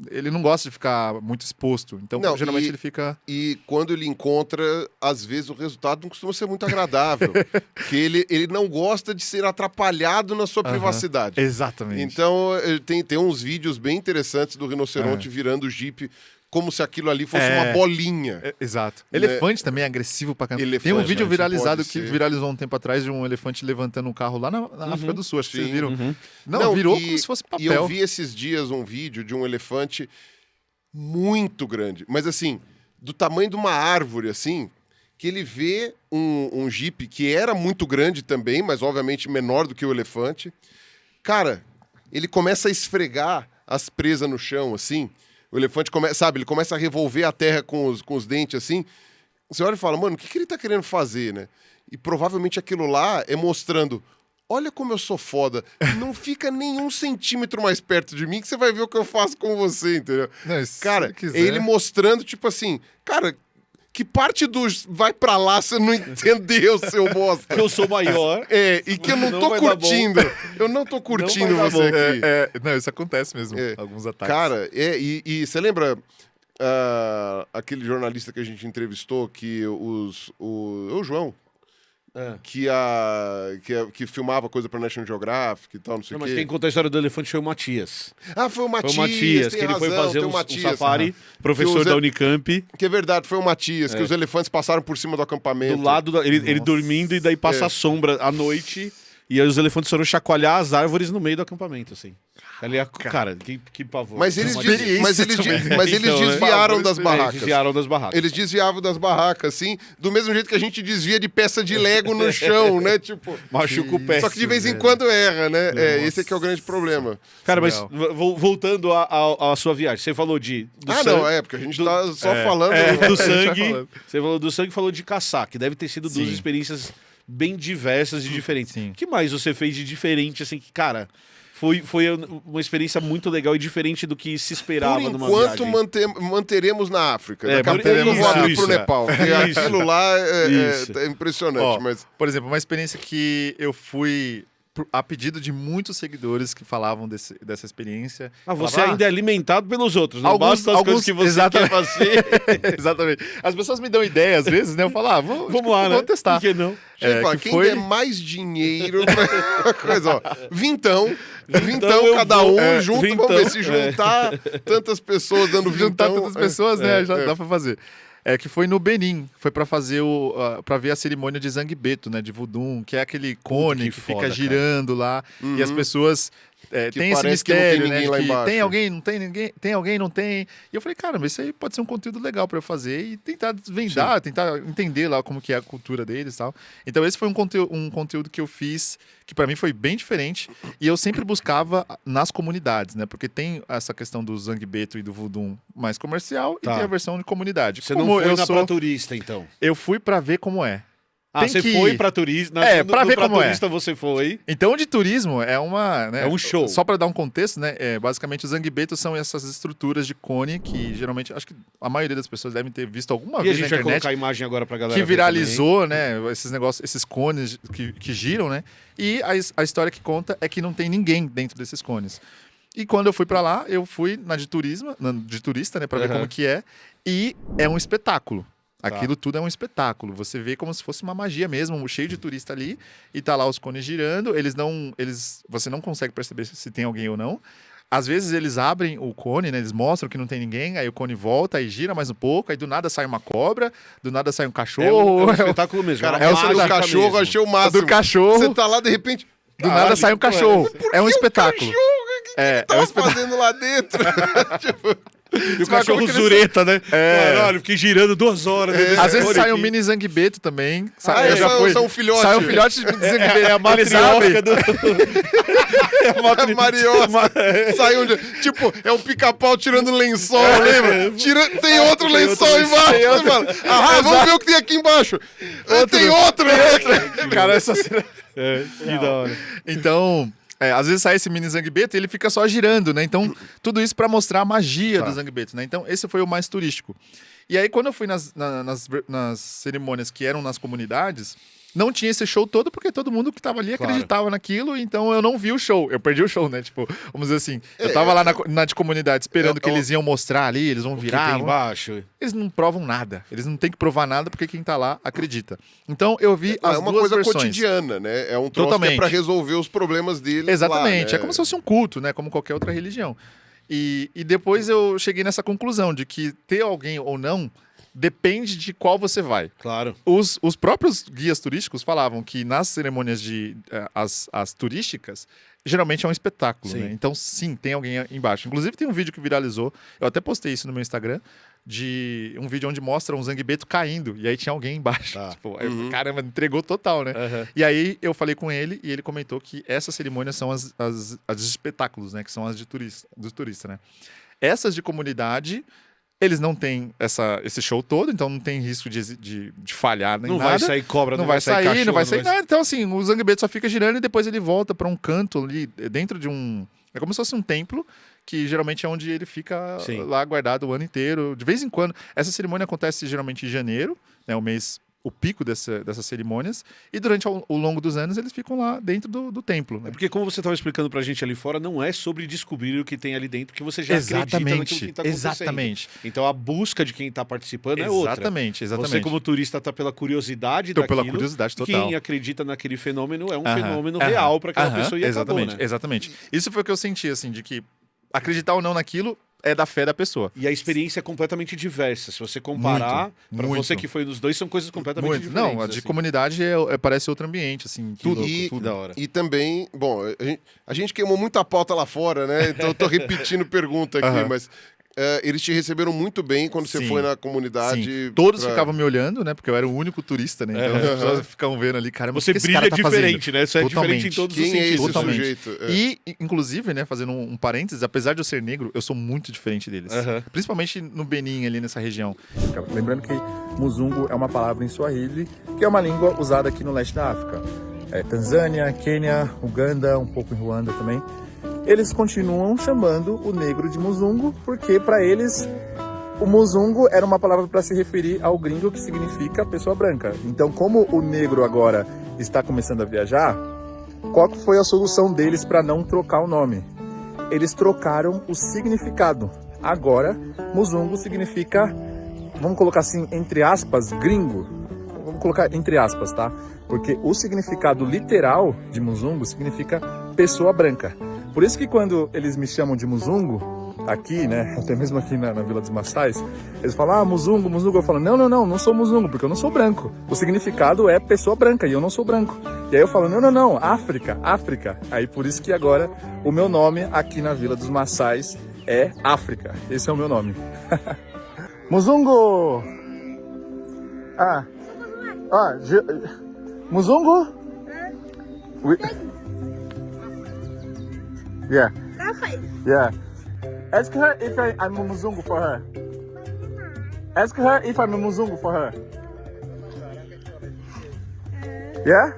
ele não gosta de ficar muito exposto. Então, Não, geralmente e- ele fica. E quando ele encontra, às vezes o resultado não costuma ser muito agradável. Porque ele não gosta de ser atrapalhado na sua privacidade. Exatamente. Então, tem uns vídeos bem interessantes do rinoceronte virando o jipe como se aquilo ali fosse uma bolinha. Exato. Elefante também é agressivo pra caramba. Elefante, Tem um vídeo pode viralizado que ser. viralizou um tempo atrás de um elefante levantando um carro lá na África do Sul. Acho que vocês sim, viram. Não, virou como se fosse E eu papel. vi esses dias um vídeo de um elefante muito grande, mas assim, do tamanho de uma árvore, assim, que ele vê um jipe que era muito grande também, mas obviamente menor do que o elefante. Cara, ele começa a esfregar as presas no chão, assim. O elefante ele começa a revolver a terra com os dentes, assim. Você olha e fala, mano, o que ele tá querendo fazer, né? E provavelmente aquilo lá é mostrando, olha como eu sou foda, não fica nem 1 centímetro mais perto de mim que você vai ver o que eu faço com você, entendeu? Não, se Cara, ele quiser. é ele mostrando, tipo assim, cara, que parte do vai pra lá você não entendeu, seu bosta? Que eu sou maior. E que eu não Não tô vai dar bom. curtindo. Eu não tô curtindo Não vai dar você bom. aqui. Não, isso acontece mesmo. É. Alguns ataques. Cara, e você lembra aquele jornalista que a gente entrevistou, que o João, que filmava coisa pra National Geographic e tal, não sei o Mas quê. quem contou a história do elefante foi o Matias. Ah, foi o Matias. Foi o Matias, tem que ele foi razão, fazer tem o um Matias. safari, professor da Unicamp, Que é verdade, foi o Matias, que os elefantes passaram por cima do acampamento. do lado, ele dormindo e daí passa a sombra à noite e aí os elefantes foram chacoalhar as árvores no meio do acampamento, assim. Ali, cara, que pavor. Mas eles, Experiência mas eles Então, né? desviaram das Eles barracas. desviaram das barracas. Eles desviavam das barracas, assim, do mesmo jeito que a gente desvia de peça de Lego no chão, né? Tipo, Machuca o pé. só que de vez em quando erra, né? Esse é que é o grande problema. Cara, mas Surreal. voltando à sua viagem, você falou do Não, porque a gente tá só falando... do tá sangue. falando. Você falou do sangue e falou de caçar, que deve ter sido duas Sim. experiências bem diversas e diferentes. Sim. O que mais você fez de diferente, assim, que, cara, foi uma experiência muito legal e diferente do que se esperava Por numa enquanto, viagem? manteremos na África. É, Daqui a pouco eu manteremos vou na abrir pro África. Nepal. Porque Isso. aquilo lá Isso. é impressionante, Ó, mas... Por exemplo, uma experiência que eu fui a pedido de muitos seguidores que falavam dessa experiência. Ah, você Falava, ainda é alimentado pelos outros, não alguns- basta as alguns- coisas que você exatamente. quer fazer. Exatamente. As pessoas me dão ideia às vezes, né? Eu falo, Vamos lá, né? Vamos testar. Por que não? Gente, fala, que quem foi- der mais dinheiro pra coisa, ó. Vintão eu cada vou. um, junto, Vintão, vamos ver se juntar tantas pessoas dando Juntar vintão. tantas pessoas, né? Já dá pra fazer. Que foi no Benin, foi pra fazer para ver a cerimônia de Zangbeto, né, de Voodoo, que é aquele cone que que foda, fica cara. girando lá e as pessoas tem esse parece que não tem mistério, né, ninguém de lá que embaixo. tem alguém, não tem ninguém, tem alguém, não tem. E eu falei, cara, mas isso aí pode ser um conteúdo legal pra eu fazer e tentar desvendar, tentar entender lá como que é a cultura deles e tal. Então esse foi um conteúdo que eu fiz que pra mim foi bem diferente e eu sempre buscava nas comunidades, né? Porque tem essa questão do Zangbeto e do Voodoo mais comercial Tá. e tem a versão de comunidade. Você não Como foi eu pra sou, turista, então? eu fui pra ver como é. Ah, Tem você que foi ir. pra turista. Pra ver como é. turista você foi. Então, de turismo é uma. Né, É um show. Só para dar um contexto, né? Basicamente, os Zangbetos são essas estruturas de cone que geralmente, acho que a maioria das pessoas devem ter visto alguma E a vez gente na vai internet. colocar a imagem agora pra galera Que ver viralizou, né? Esses negócios, esses cones que giram, né? E a história que conta é que não tem ninguém dentro desses cones. E quando eu fui pra lá, eu fui de turista, né? Pra ver Uhum. como que é. E é um espetáculo. Tá. Aquilo tudo é um espetáculo. Você vê como se fosse uma magia mesmo, cheio de turista ali, e tá lá os cones girando. Você não consegue perceber se tem alguém ou não. Às vezes eles abrem o cone, né? Eles mostram que não tem ninguém, aí o cone volta e gira mais um pouco, aí do nada sai uma cobra, do nada sai um É cachorro. um espetáculo mesmo. Cara, é uma essa do mágica cachorro eu mesmo. achei o máximo. do cachorro, Você tá lá, de repente... do nada sai um cachorro. É um espetáculo. É É um um espetáculo. fazendo lá dentro. Tipo, E o Você vai cachorro como que zureta, né? É. Caralho, fiquei girando 2 horas. Às vezes sai um aqui. mini Zangbeto também. são um filhote. Sai um filhote de Zangbeto. É a matriosca do... É a A Mariosca. Sai onde? Tipo, é um pica-pau tirando lençol, lembra? Tem outro lençol embaixo. Você fala, vamos ver o que tem aqui embaixo. Tem outro. Cara, essa cena... Que da hora. Então, às vezes sai esse mini Zangbeto e ele fica só girando, né? Então, tudo isso pra mostrar a magia do Zangbeto, né? Então, esse foi o mais turístico. E aí, quando eu fui nas cerimônias que eram nas comunidades, não tinha esse show todo, porque todo mundo que tava ali acreditava naquilo, então eu não vi o show. Eu perdi o show, né? Tipo, vamos dizer assim, eu tava lá na de comunidade esperando que eles iam mostrar ali, eles vão Que virar. tem embaixo. Eles não provam nada. Eles não têm que provar nada porque quem tá lá acredita. Então eu vi É as uma duas coisa versões. cotidiana, né? É um troço que é Totalmente. pra resolver os problemas deles. Exatamente. Lá, né? É como se fosse um culto, né? Como qualquer outra religião. E depois eu cheguei nessa conclusão de que ter alguém ou não depende de qual você vai. Claro. Os próprios guias turísticos falavam que nas cerimônias as turísticas, geralmente é um espetáculo, Sim. né? Então, sim, tem alguém embaixo. Inclusive, tem um vídeo que viralizou, eu até postei isso no meu Instagram, de um vídeo onde mostra um Zangbeto caindo, e aí tinha alguém embaixo. Tá. Tipo, aí eu, caramba, entregou total, né? Uhum. E aí eu falei com ele, e ele comentou que essas cerimônias são as de espetáculos, né? Que são as dos turistas, né? Essas de comunidade... Eles não têm esse show todo, então não tem risco de falhar nem Não nada. vai sair cobra, Não vai sair, cachorro, não vai sair nada. Então, assim, o Zangbeto só fica girando e depois ele volta para um canto ali, dentro de um... É como se fosse um templo, que geralmente é onde ele fica Sim. lá guardado o ano inteiro. De vez em quando. Essa cerimônia acontece geralmente em janeiro, né? O mês o pico dessas cerimônias, e durante o longo dos anos eles ficam lá dentro do templo. Né? É porque, como você estava explicando pra gente ali fora, não é sobre descobrir o que tem ali dentro, que você já acredita naquilo que tá acontecendo. Exatamente. Então a busca de quem tá participando é outra. Exatamente. Você, como turista, tá pela curiosidade Tô daquilo. pela curiosidade total. Quem acredita naquele fenômeno é um fenômeno real para aquela pessoa e exatamente, acabou, né? Exatamente. Isso foi o que eu senti, assim, de que acreditar ou não naquilo é da fé da pessoa. E a experiência é completamente diversa. Se você comparar, para muito. você que foi nos dois, são coisas completamente diferentes. Não, a de assim. comunidade parece outro ambiente, assim, tudo. Tudo da hora. E também, bom, a gente queimou muita pauta lá fora, né? Então eu tô repetindo pergunta aqui, mas eles te receberam muito bem quando você Sim. foi na comunidade. Sim. Todos ficavam me olhando, né? Porque eu era o único turista, né? Então as pessoas ficavam vendo ali, caramba, Você o que esse brilha cara tá diferente, fazendo? né? Você é Totalmente. diferente em todos os Quem é sentidos. esse Totalmente. sujeito? E, inclusive, né, fazendo um parênteses, apesar de eu ser negro, eu sou muito diferente deles. Principalmente no Benin, ali nessa região. Lembrando que Muzungu é uma palavra em Swahili, que é uma língua usada aqui no leste da África. Tanzânia, Quênia, Uganda, um pouco em Ruanda também. Eles continuam chamando o negro de Muzungu, porque para eles o Muzungu era uma palavra para se referir ao gringo, que significa pessoa branca. Então, como o negro agora está começando a viajar, qual foi a solução deles para não trocar o nome? Eles trocaram o significado. Agora, Muzungu significa, vamos colocar assim, entre aspas, gringo. Vamos colocar entre aspas, tá? Porque o significado literal de Muzungu significa pessoa branca. Por isso que quando eles me chamam de Muzungu, aqui, né, até mesmo aqui na Vila dos Maçais, eles falam, Muzungu, Muzungu. Eu falo, não sou Muzungu, porque eu não sou branco. O significado é pessoa branca e eu não sou branco. E aí eu falo, não, África. Aí por isso que agora o meu nome aqui na Vila dos Maçais é África. Esse é o meu nome. Muzungu! Muzungu? Yeah. Yeah. Ask her if I'm a Muzungu for her. Ask her if I'm a Muzungu for her. Yeah?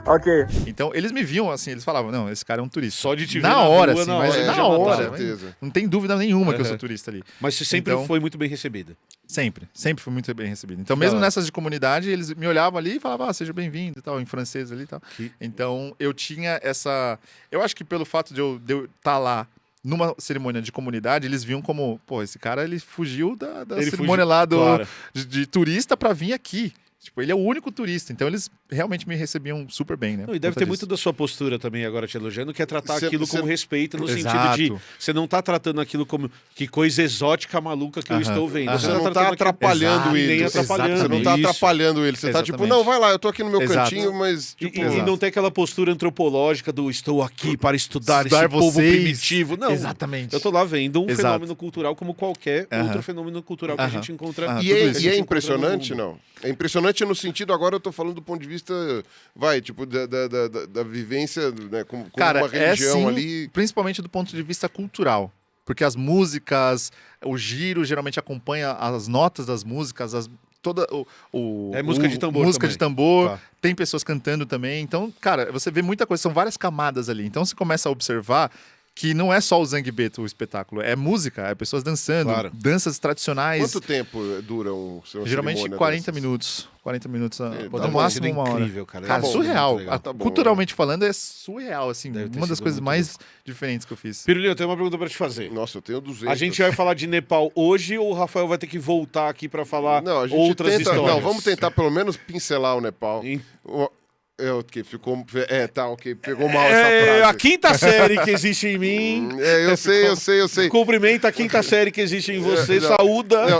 Ok. Então, eles me viam assim, eles falavam, não, esse cara é um turista. Só de te ver na na hora, rua, assim, na mas hora, na já hora. matava. certeza. Não tem dúvida nenhuma que eu sou turista ali. Mas você sempre Então- foi muito bem recebida. Sempre fui muito bem recebido. Então, mesmo nessas de comunidade, eles me olhavam ali e falavam, seja bem-vindo e tal, em francês ali e tal. Então, eu tinha essa... Eu acho que pelo fato de eu estar lá numa cerimônia de comunidade, eles viam como, pô, esse cara, ele fugiu da Ele cerimônia fugiu, lá claro. de turista pra vir aqui. Tipo, ele é o único turista. Então, eles realmente me recebiam super bem, né? Não, e deve por ter conta muito disso. da sua postura também agora te elogiando, que é tratar Cê- aquilo cê- como respeito, no sentido Exato. de você não tá tratando aquilo como que coisa exótica maluca que eu estou vendo. Você tá não tá tratando aquilo- atrapalhando Exato, nem eles. atrapalhando. Você não tá Isso. atrapalhando eles. Você tá tipo, Exatamente. não, vai lá, eu tô aqui no meu Exato. cantinho, mas E, tipo... e não tem aquela postura antropológica do estou aqui para estudar esse Estudar povo vocês. primitivo. Não, Exatamente. eu tô lá vendo um Exato. fenômeno cultural como qualquer outro fenômeno cultural que a gente encontra. Aham. E tudo é, isso. e é encontra no impressionante, mundo. não? É impressionante no sentido, agora eu tô falando do ponto de vista, tipo, da vivência, né, como Cara, uma religião sim, ali. principalmente do ponto de vista cultural. Porque as músicas, o giro geralmente acompanha as notas das músicas, toda É música de tambor música também. de tambor, Tá. tem pessoas cantando também. Então, cara, você vê muita coisa, são várias camadas ali. Então você começa a observar que não é só o Zanguebeto o espetáculo, é música, é pessoas dançando, Claro. danças tradicionais. Quanto tempo dura uma Geralmente cerimônia 40 dessas? minutos. 40 minutos, Deve no ter máximo sido uma hora. incrível, cara. Cara, Tá bom, surreal. muito legal. Tá bom, Culturalmente falando, é surreal, assim. Deve ter Uma das sido coisas muito mais diferentes que eu fiz. Pirulinho, eu tenho uma pergunta pra te fazer. Nossa, eu tenho 200. A gente vai falar de Nepal hoje ou o Rafael vai ter que voltar aqui pra falar Não, a gente outras tenta... histórias? Não, vamos tentar pelo menos pincelar o Nepal. Em- Ok, ficou... tá, ok, pegou mal essa frase. a quinta série que existe em mim. Eu sei. Cumprimenta a quinta série que existe em você. Não, Saúda. Não,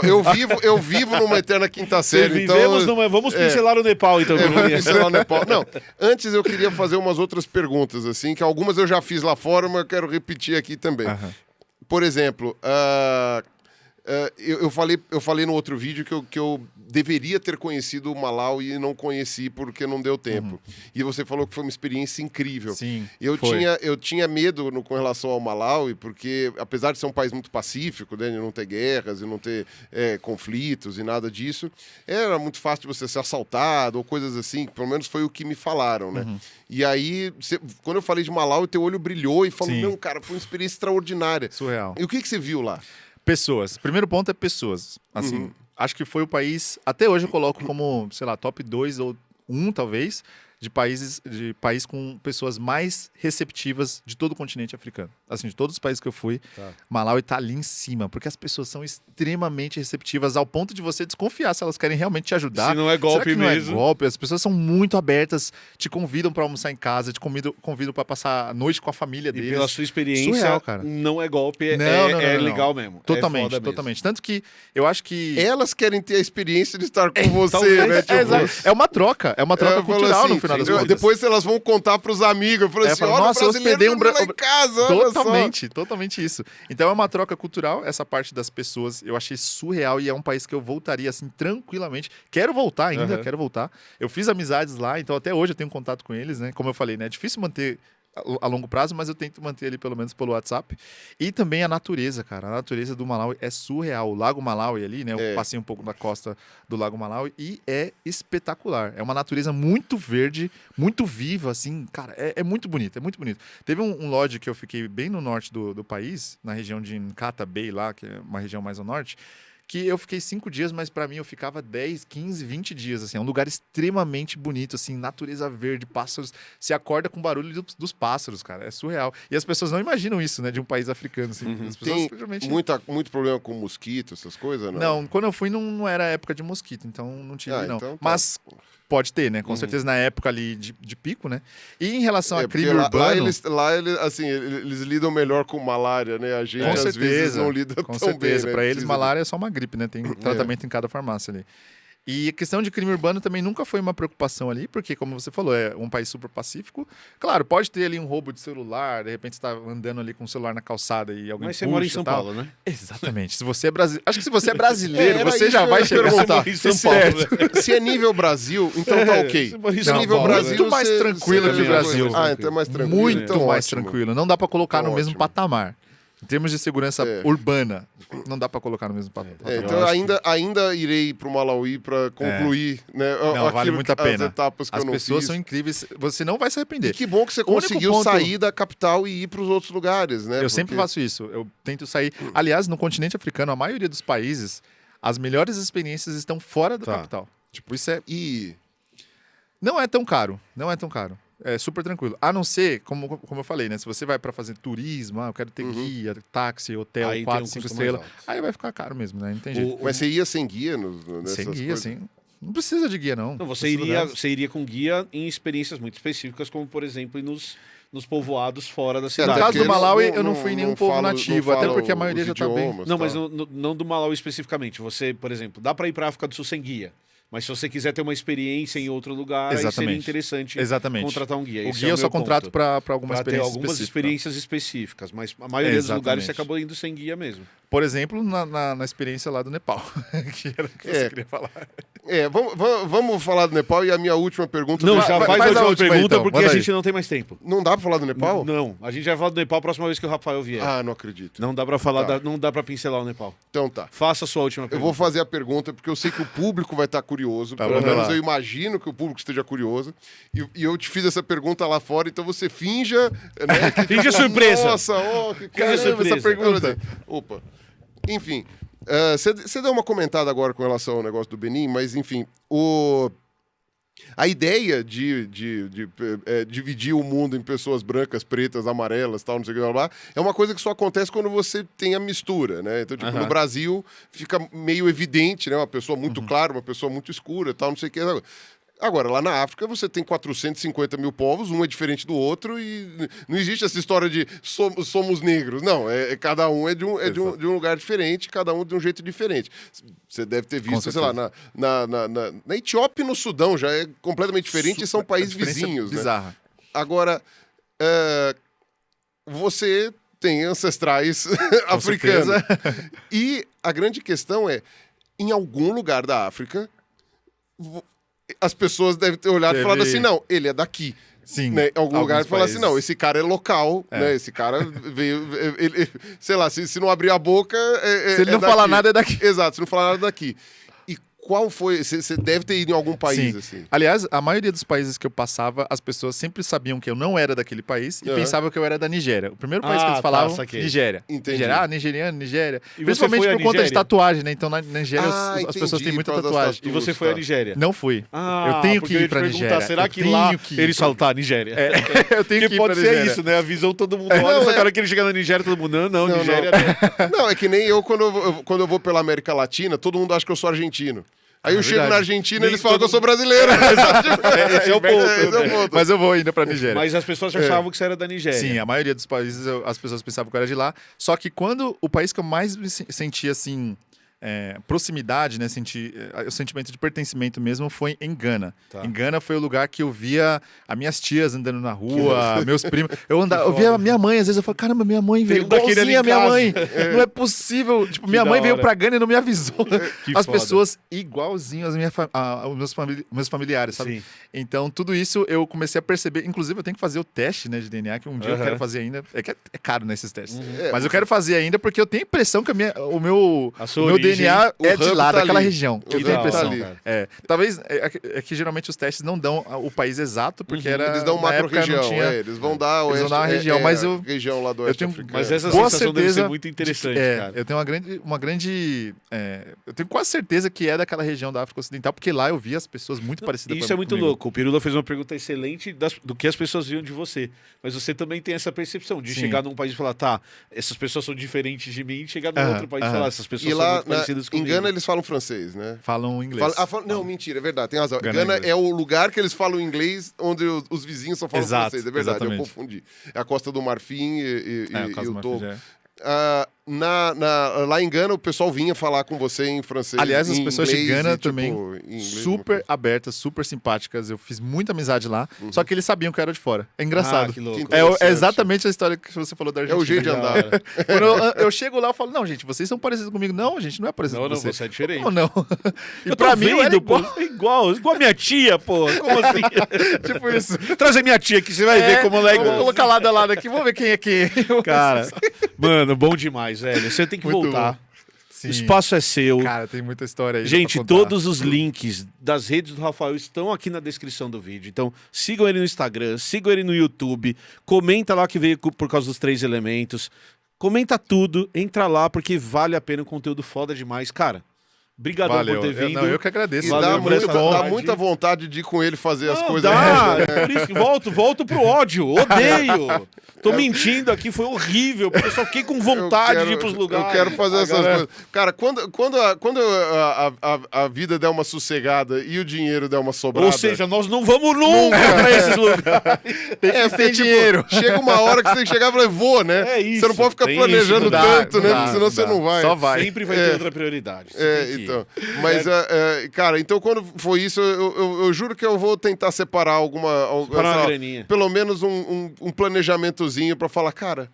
eu vivo numa eterna quinta série, então... Vivemos numa... Vamos pincelar o Nepal, então, Vamos Bruninha. pincelar o Nepal. Não, antes eu queria fazer umas outras perguntas, assim, que algumas eu já fiz lá fora, mas eu quero repetir aqui também. Por exemplo, eu falei no outro vídeo que eu deveria ter conhecido o Malawi e não conheci porque não deu tempo. E você falou que foi uma experiência incrível. Sim, Eu foi. tinha medo com relação ao Malawi, porque apesar de ser um país muito pacífico, né, de não ter guerras e não ter conflitos e nada disso, era muito fácil de você ser assaltado ou coisas assim, que pelo menos foi o que me falaram, né? E aí, quando eu falei de Malawi, teu olho brilhou e falou, Sim. não, cara, foi uma experiência extraordinária. Surreal. E o que você viu lá? Pessoas. Primeiro ponto é pessoas. Assim, acho que foi o país... Até hoje eu coloco como, sei lá, top 2 ou 1, talvez, de país com pessoas mais receptivas de todo o continente africano. Assim, de todos os países que eu fui, Malawi tá ali em cima, porque as pessoas são extremamente receptivas ao ponto de você desconfiar se elas querem realmente te ajudar. Se não é golpe Será que não mesmo. é golpe? As pessoas são muito abertas, te convidam para almoçar em casa, te convidam para passar a noite com a família E deles. pela sua experiência, Surreal, cara. não é golpe, Não, é não. legal mesmo. Totalmente, é foda mesmo. totalmente. Tanto que eu acho que... Elas querem ter a experiência de estar com você, talvez. né? Tipo, exato. É uma troca eu cultural falo assim, no final das eu- contas. Depois elas vão contar pros amigos. Eu falo assim, fala, olha, nossa, eu o brasileiro hospedei um dormiu lá em casa, olha só. Totalmente isso. Então é uma troca cultural, essa parte das pessoas eu achei surreal e é um país que eu voltaria assim tranquilamente. Quero voltar ainda, quero voltar. Eu fiz amizades lá, então até hoje eu tenho contato com eles, né? Como eu falei, né? É difícil manter a longo prazo, mas eu tento manter ele pelo menos pelo WhatsApp. E também a natureza, cara. A natureza do Malawi é surreal. O Lago Malawi ali, né? Eu passei um pouco na costa do Lago Malawi e é espetacular. É uma natureza muito verde, muito viva, assim. Cara, é muito bonito, é muito bonito. Teve um lodge que eu fiquei bem no norte do país, na região de Nkata Bay lá, que é uma região mais ao norte, que eu fiquei 5 dias, mas pra mim eu ficava 10, 15, 20 dias, assim. É um lugar extremamente bonito, assim, natureza verde, pássaros. Você acorda com o barulho dos pássaros, cara. É surreal. E as pessoas não imaginam isso, né, de um país africano, assim. As pessoas Tem simplesmente... muito problema com mosquito, essas coisas, não? Não, quando eu fui não era época de mosquito, então não tive, não. Então tá. Mas pode ter, né? Com certeza na época ali de pico, né? E em relação a porque crime lá urbano... eles lidam melhor com malária, né? A gente Com às vezes certeza, não lida com tão certeza. bem, né? Para eles, Precisa malária é só uma gripe, né? Tem tratamento em cada farmácia ali. E a questão de crime urbano também nunca foi uma preocupação ali, porque, como você falou, é um país super pacífico. Claro, pode ter ali um roubo de celular, de repente você tá andando ali com o celular na calçada e alguém Mas você mora em puxa São e tal. Paulo, né? Exatamente. Se você é brasileiro... Acho que se você é brasileiro, Era você isso já que eu vai ia chegar... perguntar. Em São Paulo, né? Se é nível Brasil, então tá ok. Você mora em Se é São nível Paulo, Brasil, muito mais você- tranquilo você- que o Brasil. Ah, então é mais tranquilo. Muito então mais ótimo. tranquilo. Não dá pra colocar Então no mesmo ótimo. patamar. Em termos de segurança urbana, não dá pra colocar no mesmo patamar. Então eu ainda irei pro Malawi para concluir, né? Não, vale muito a pena. As etapas que As eu não pessoas fiz. são incríveis. Você não vai se E arrepender. que bom que você O único conseguiu ponto- sair da capital e ir para os outros lugares, né? Eu sempre faço isso. Eu tento sair. Aliás, no continente africano, a maioria dos países, as melhores experiências estão fora da capital. Tipo, isso é. E Não é tão caro. Não é tão caro. É super tranquilo. A não ser, como eu falei, né? Se você vai pra fazer turismo, eu quero ter guia, táxi, hotel, Aí tem 4, um 5 custo estrelas. mais alto. Aí vai ficar caro mesmo, né? Não tem jeito. mas você ia sem guia nessas Sem guia, coisas? sim. Não precisa de guia, não. Não, Nesses lugares. você iria com guia em experiências muito específicas, como, por exemplo, ir nos povoados fora da No cidade. Até caso porque do Malawi, eles eu não fui em nenhum não povo falam- nativo, não até falam porque a maioria os já tá bem. idiomas, Não, tá? mas não do Malawi especificamente. Você, por exemplo, dá para ir para África do Sul sem guia. Mas se você quiser ter uma experiência em outro lugar, aí seria Exatamente. interessante Exatamente. contratar um guia. O Esse guia é eu só meu contrato ponto. para algumas Pra ter experiências algumas específicas. experiências específicas, mas a maioria dos lugares você Exatamente. acabou indo sem guia mesmo. Por exemplo, na experiência lá do Nepal, que era o que você queria falar. Vamos falar do Nepal e a minha última pergunta. Não, deixa- já faz faz a a última última, pergunta, então. porque Manda a aí. gente não tem mais tempo. Não dá pra falar do Nepal? Não, a gente vai falar do Nepal a próxima vez que o Rafael vier. Ah, não acredito. Não dá pra falar, Tá. não dá pra pincelar o Nepal. Então tá. Faça a sua última Eu pergunta. vou fazer a pergunta porque eu sei que o público vai estar curioso. Tá, Pelo vamos menos lá. eu imagino que o público esteja curioso. E eu te fiz essa pergunta lá fora, então você finja. Né, que, Finja surpresa. Nossa, que caramba, surpresa. essa pergunta. Opa. Enfim, você deu uma comentada agora com relação ao negócio do Benin, mas enfim, a ideia de dividir o mundo em pessoas brancas, pretas, amarelas, tal, não sei o que lá, é uma coisa que só acontece quando você tem a mistura, né? Então, tipo, no Brasil fica meio evidente, né? Uma pessoa muito clara, uma pessoa muito escura, tal, não sei o que. Agora, lá na África, você tem 450 mil povos, um é diferente do outro, e não existe essa história de somos negros. Não, cada um é de um lugar diferente, cada um de um jeito diferente. Você deve ter visto, sei lá, na Etiópia e no Sudão já é completamente diferente e são países vizinhos. Né? Bizarra. Agora, você tem ancestrais africanos. E a grande questão é, em algum lugar da África, as pessoas devem ter olhado e falado assim, não, ele é daqui. Sim. Né? Em algum alguns lugar e falar assim, países. não, esse cara é local, né? Esse cara veio, sei lá, se não abrir a boca... Se ele não falar nada, é daqui. Exato, se não falar nada, é daqui. E qual foi? Você deve ter ido em algum país, Sim. assim. Aliás, a maioria dos países que eu passava, as pessoas sempre sabiam que eu não era daquele país e Aham. pensavam que eu era da Nigéria. O primeiro país Ah, que eles tá, falavam, saquei. Nigéria. Entendi. Nigéria, nigeriano, Nigéria. E você Principalmente foi à por conta de Nigéria? tatuagem, né? Então na Nigéria as entendi, pessoas têm muita por causa das tatuagem. E você foi à Nigéria? Não fui. Ah, eu tenho porque que eu ia ir te pra perguntar, Nigéria. será Eu que tenho lá que ir eles pra- falam, tá, Nigéria? Eu tenho Porque que ir pode pra ser Nigéria. isso, né? A visão todo mundo olha, Não, só é- que a hora que ele chega na Nigéria, todo mundo, não, Não, Nigéria não. Não, é que nem eu quando eu vou pela América Latina, todo mundo acha que eu sou argentino. Aí eu chego verdade. na Argentina e Nem eles falam que eu todo sou brasileiro. Esse é o ponto. Esse é o ponto. Mas eu vou ainda pra Nigéria. Mas as pessoas achavam que você era da Nigéria. Sim, a maioria dos países as pessoas pensavam que eu era de lá. Só que quando o país que eu mais me senti assim. Proximidade, né? O sentimento de pertencimento mesmo foi em Gana. Tá. Em Gana foi o lugar que eu via as minhas tias andando na rua, meus primos. Eu foda. via a minha mãe, às vezes eu falo, caramba, minha mãe veio daquele ali igualzinha em a minha casa. mãe. Não é possível. Tipo, minha da mãe veio hora. pra Gana e não me avisou. Que As foda. pessoas igualzinho aos meus familiares, sabe? Sim. Então, tudo isso eu comecei a perceber. Inclusive, eu tenho que fazer o teste, né, de DNA, que um dia eu Aham. quero fazer ainda. É que é caro, né, esses testes. É, Mas eu quero fazer ainda porque eu tenho a impressão que o meu A sua meu origem, DNA o é de hub lá, tá daquela ali. região. O Eu hub tenho a tá impressão. ali. Talvez é que geralmente os testes não dão o país exato, porque era. Eles dão na época macro-região, não tinha. eles vão dar Eles vão dar uma região, mas a eu- região lá do eu oeste tenho- africano. Mas essa Boa sensação deve ser certeza muito interessante, cara. Eu tenho uma grande eu tenho quase certeza que é daquela região da África Ocidental, porque lá eu vi as pessoas muito parecidas Isso com- é muito comigo. louco. O Pirula fez uma pergunta excelente do que as pessoas viam de você. Mas você também tem essa percepção de Sim. chegar num país e falar, tá, essas pessoas são diferentes de mim, e chegar num Aham, outro país e aham. falar, essas pessoas E são lá, muito parecidas em comigo. Gana, eles falam francês, né? Falam inglês. Não, mentira, é verdade, tem razão. Gana Gana é inglês. é o lugar que eles falam inglês, onde os vizinhos só falam Exato, francês. É verdade, eu exatamente. confundi. É a Costa do Marfim e o caso o do Togo. Marfim, Lá em Gana, o pessoal vinha falar com você em francês. Aliás, as em pessoas de inglês Gana e, tipo, também em inglês, super abertas, super simpáticas. Eu fiz muita amizade lá, só que eles sabiam que eu era de fora. É engraçado. Ah, que louco. Que É interessante. exatamente a história que você falou da É Argentina. o jeito de Da andar. hora. Quando eu chego lá, eu falo, não, gente, vocês são parecidos comigo. Não, gente, não é parecido Não, com não, você. você é diferente. Como não? E Eu pra tô mim, eu era vendo, pô. igual. Igual a minha tia, pô. Como assim? Tipo isso. Traz a minha tia aqui, você vai ver como ela é Vamos igual. colocar lado a lado aqui, vamos ver quem é quem. Cara, mano, bom demais, velho. Você tem que Muito voltar. Sim. O espaço é seu. Cara, tem muita história aí. Gente, pra contar. todos os links das redes do Rafael estão aqui na descrição do vídeo. Então, sigam ele no Instagram, sigam ele no YouTube, comenta lá que veio por causa dos 3 elementos. Comenta tudo, entra lá, porque vale a pena, o conteúdo foda demais. Cara, brigadão Valeu. por ter vindo. Eu que agradeço. E Valeu dá, por essa dá vontade. muita vontade de ir com ele fazer as Não, coisas. dá, é por isso que volto pro ódio, odeio. Tô mentindo aqui, foi horrível, porque eu só fiquei com vontade de ir pros lugares. Eu quero fazer essas Agora- coisas. Cara, quando a vida der uma sossegada e o dinheiro der uma sobrada... Ou seja, nós não vamos nunca pra esses lugares. porque, dinheiro. Chega uma hora que você tem que chegar e falar, vou, né? É isso, Você não pode ficar tem planejando isso, não dá, tanto, não né? dá, Senão não você dá. não vai. Só vai. Sempre vai ter outra prioridade. Você tem que ir. Então. Mas, cara, então quando foi isso, eu juro que eu vou tentar separar Separar sei uma lá, graninha. pelo menos um planejamentozinho pra falar, cara,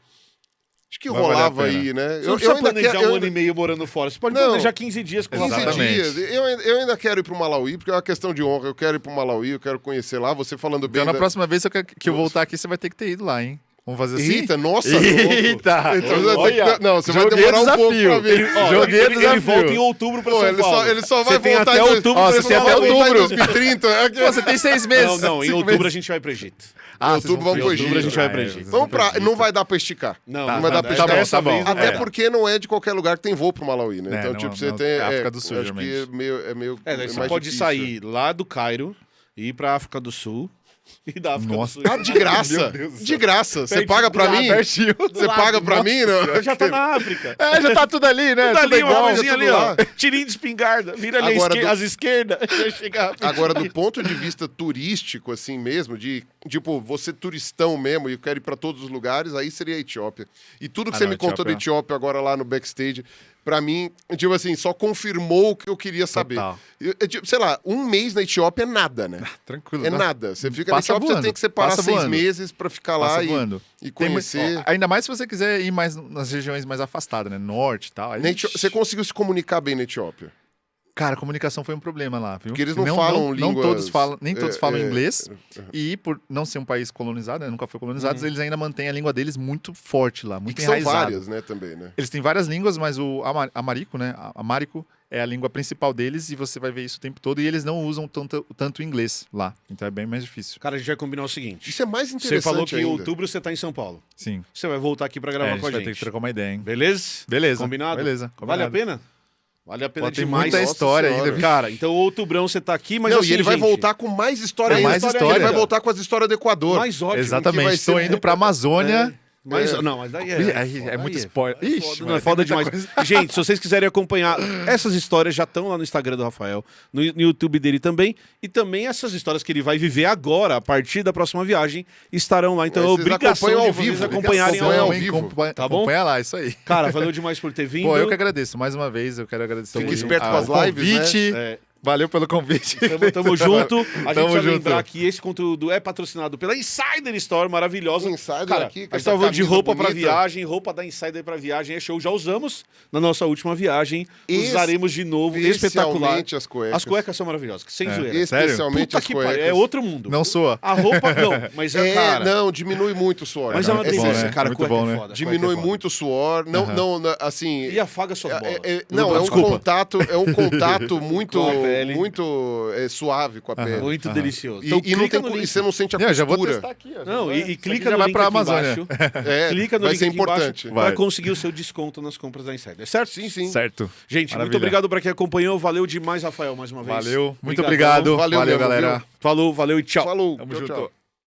acho que Vai valer a rolava pena. aí, né? Você não precisa planejar um ano e meio morando fora. Você pode Não. planejar 15 dias com 15 Exatamente. dias. Eu ainda quero ir pro Malawi, porque é uma questão de honra. Eu quero ir pro Malawi, eu quero conhecer lá. Você falando bem Então, na da... próxima vez que eu voltar aqui, você vai ter que ter ido lá, hein? Vamos fazer assim? Eita, nossa! Eita! Então, você vai ter Olha, que... Não, você vai joguei demorar um desafio. pouco pra ver. Ó, Joguei ele desafio. volta em outubro pra Pô, São ele Paulo. só vai Você tem voltar até em outubro Ó, pra você ir tem pra até Malawi. voltar em outubro. 2030. Pô, você tem 6 meses. Não, em 5 outubro a meses. gente vai pro Egito. Em outubro vamos pro Em outubro a gente Egito. vai pro Egito. Vamos pra... Não vai dar pra esticar. Não, Não vai dar pra tá esticar. bom, tá bom. Até É. porque não é de qualquer lugar que tem voo pro Malawi, né? É, Então, não, tipo, você não, tem... é África do Sul, acho que é meio Daí você mais pode difícil. sair lá do Cairo e ir pra África do Sul. E da África Nossa. do Sul. Ah, de graça. Meu Deus do céu. De graça. Você Pertinho paga pra do lado, mim? Pertinho. Você paga pra mim, não? Já tá na África. É, já tá tudo ali, né? Tudo ali, uma igual. coisinha tudo ali, ó. lá. Tirinho de espingarda. Vira ali Agora, às esquerdas. Vai chegar rapidinho. Agora, do ponto de vista turístico, assim mesmo, de, tipo, você turistão mesmo e quer ir pra todos os lugares, aí seria a Etiópia. E tudo que Ah, você não, me contou da Etiópia. Etiópia agora lá no backstage, pra mim, tipo assim, só confirmou o que eu queria saber. Total. Tipo, sei lá, um mês na Etiópia é nada, né? Tranquilo. É né? nada. Você fica Passa na Etiópia, você voando. tem que separar Passa 6 voando. meses pra ficar lá Passa e voando. e Tem conhecer. ó, ainda mais se você quiser ir mais nas regiões mais afastadas, né? Norte e tal. Aí, Você conseguiu se comunicar bem na Etiópia? Cara, a comunicação foi um problema lá, viu? Porque eles não falam não línguas- todos falam, nem todos falam inglês. é. E por não ser um país colonizado, né, nunca foi colonizado, eles ainda mantêm a língua deles muito forte lá, E muito que são enraizada. várias, né, também, né? Eles têm várias línguas, mas o amarico, né? Amárico é a língua principal deles e você vai ver isso o tempo todo. E eles não usam tanto inglês lá. Então é bem mais difícil. Cara, a gente vai combinar o seguinte. Isso é mais interessante Você falou que em ainda. outubro você tá em São Paulo. Sim. Você vai voltar aqui pra É, gravar a gente com a vai gente. ter que trocar uma ideia, hein? Beleza? Beleza. Combinado? Beleza. Vale a combinado. pena? Vale a pena Pô, tem demais. muita Nossa história Senhora. ainda. Cara, então outubrão você tá aqui, mas Não, assim, e ele vai gente, voltar com mais história Com ainda. mais história. Ele vai voltar com as histórias do Equador. mais ótimo. que vai Exatamente. Estou ser indo pra Amazônia. Mas, não, mas daí Ih, é. é muito aí spoiler. é Ixi, foda, mano, não, é tem foda muita demais. coisa. Gente, se vocês quiserem acompanhar essas histórias, já estão lá no Instagram do Rafael, no YouTube dele também. E também essas histórias que ele vai viver agora, a partir da próxima viagem, estarão lá. Então é Vocês obrigação acompanham de ao vocês vivo, acompanharem acompanham ao ao vivo. vivo. Tá bom? Acompanha lá, isso aí. Cara, valeu demais por ter vindo. Pô, eu que agradeço. Mais uma vez, eu quero agradecer Fica muito esperto com as o lives, convite. É. Valeu pelo convite. Tamo junto. A gente Tamo precisa junto. lembrar que esse conteúdo é patrocinado pela Insider Store, maravilhosa. Insider Cara, aqui, com a gente essa tava falando de camisa roupa pra bonita. viagem, roupa da Insider pra viagem, é show. Já usamos na nossa última viagem. Usaremos de novo. Espetacular. Especialmente as cuecas. As cuecas são maravilhosas, sem zoeira. Especialmente Puta as que cuecas. pariu, é outro mundo. Não soa. A roupa, não, mas é, cara. Não, diminui muito o suor. Mas é uma muito bom, delícia, né? cara. Muito Cueca bom, é né? foda. Diminui cueca é foda. muito o suor. Assim. E afaga suas bolas. Não, é um Desculpa. contato muito, Com a pele. muito suave com a pele. Muito delicioso. E, Então, e não clica tem, no e link. você não sente a Eu já vou textura. testar aqui. Ó. Não, e Isso aqui clica já no vai link pra aqui Amazônia. embaixo. É, Clica no vai link ser aqui importante. embaixo para Vai. conseguir o seu desconto nas compras da Insider, certo? Sim, sim. Certo. Gente, muito Maravilha. obrigado para quem acompanhou. Valeu demais, Rafael, mais uma vez. Valeu. Muito Obrigadão. obrigado. Valeu Valeu mesmo, galera. viu? Falou, valeu e tchau. Falou. Tamo Tchau, junto. tchau.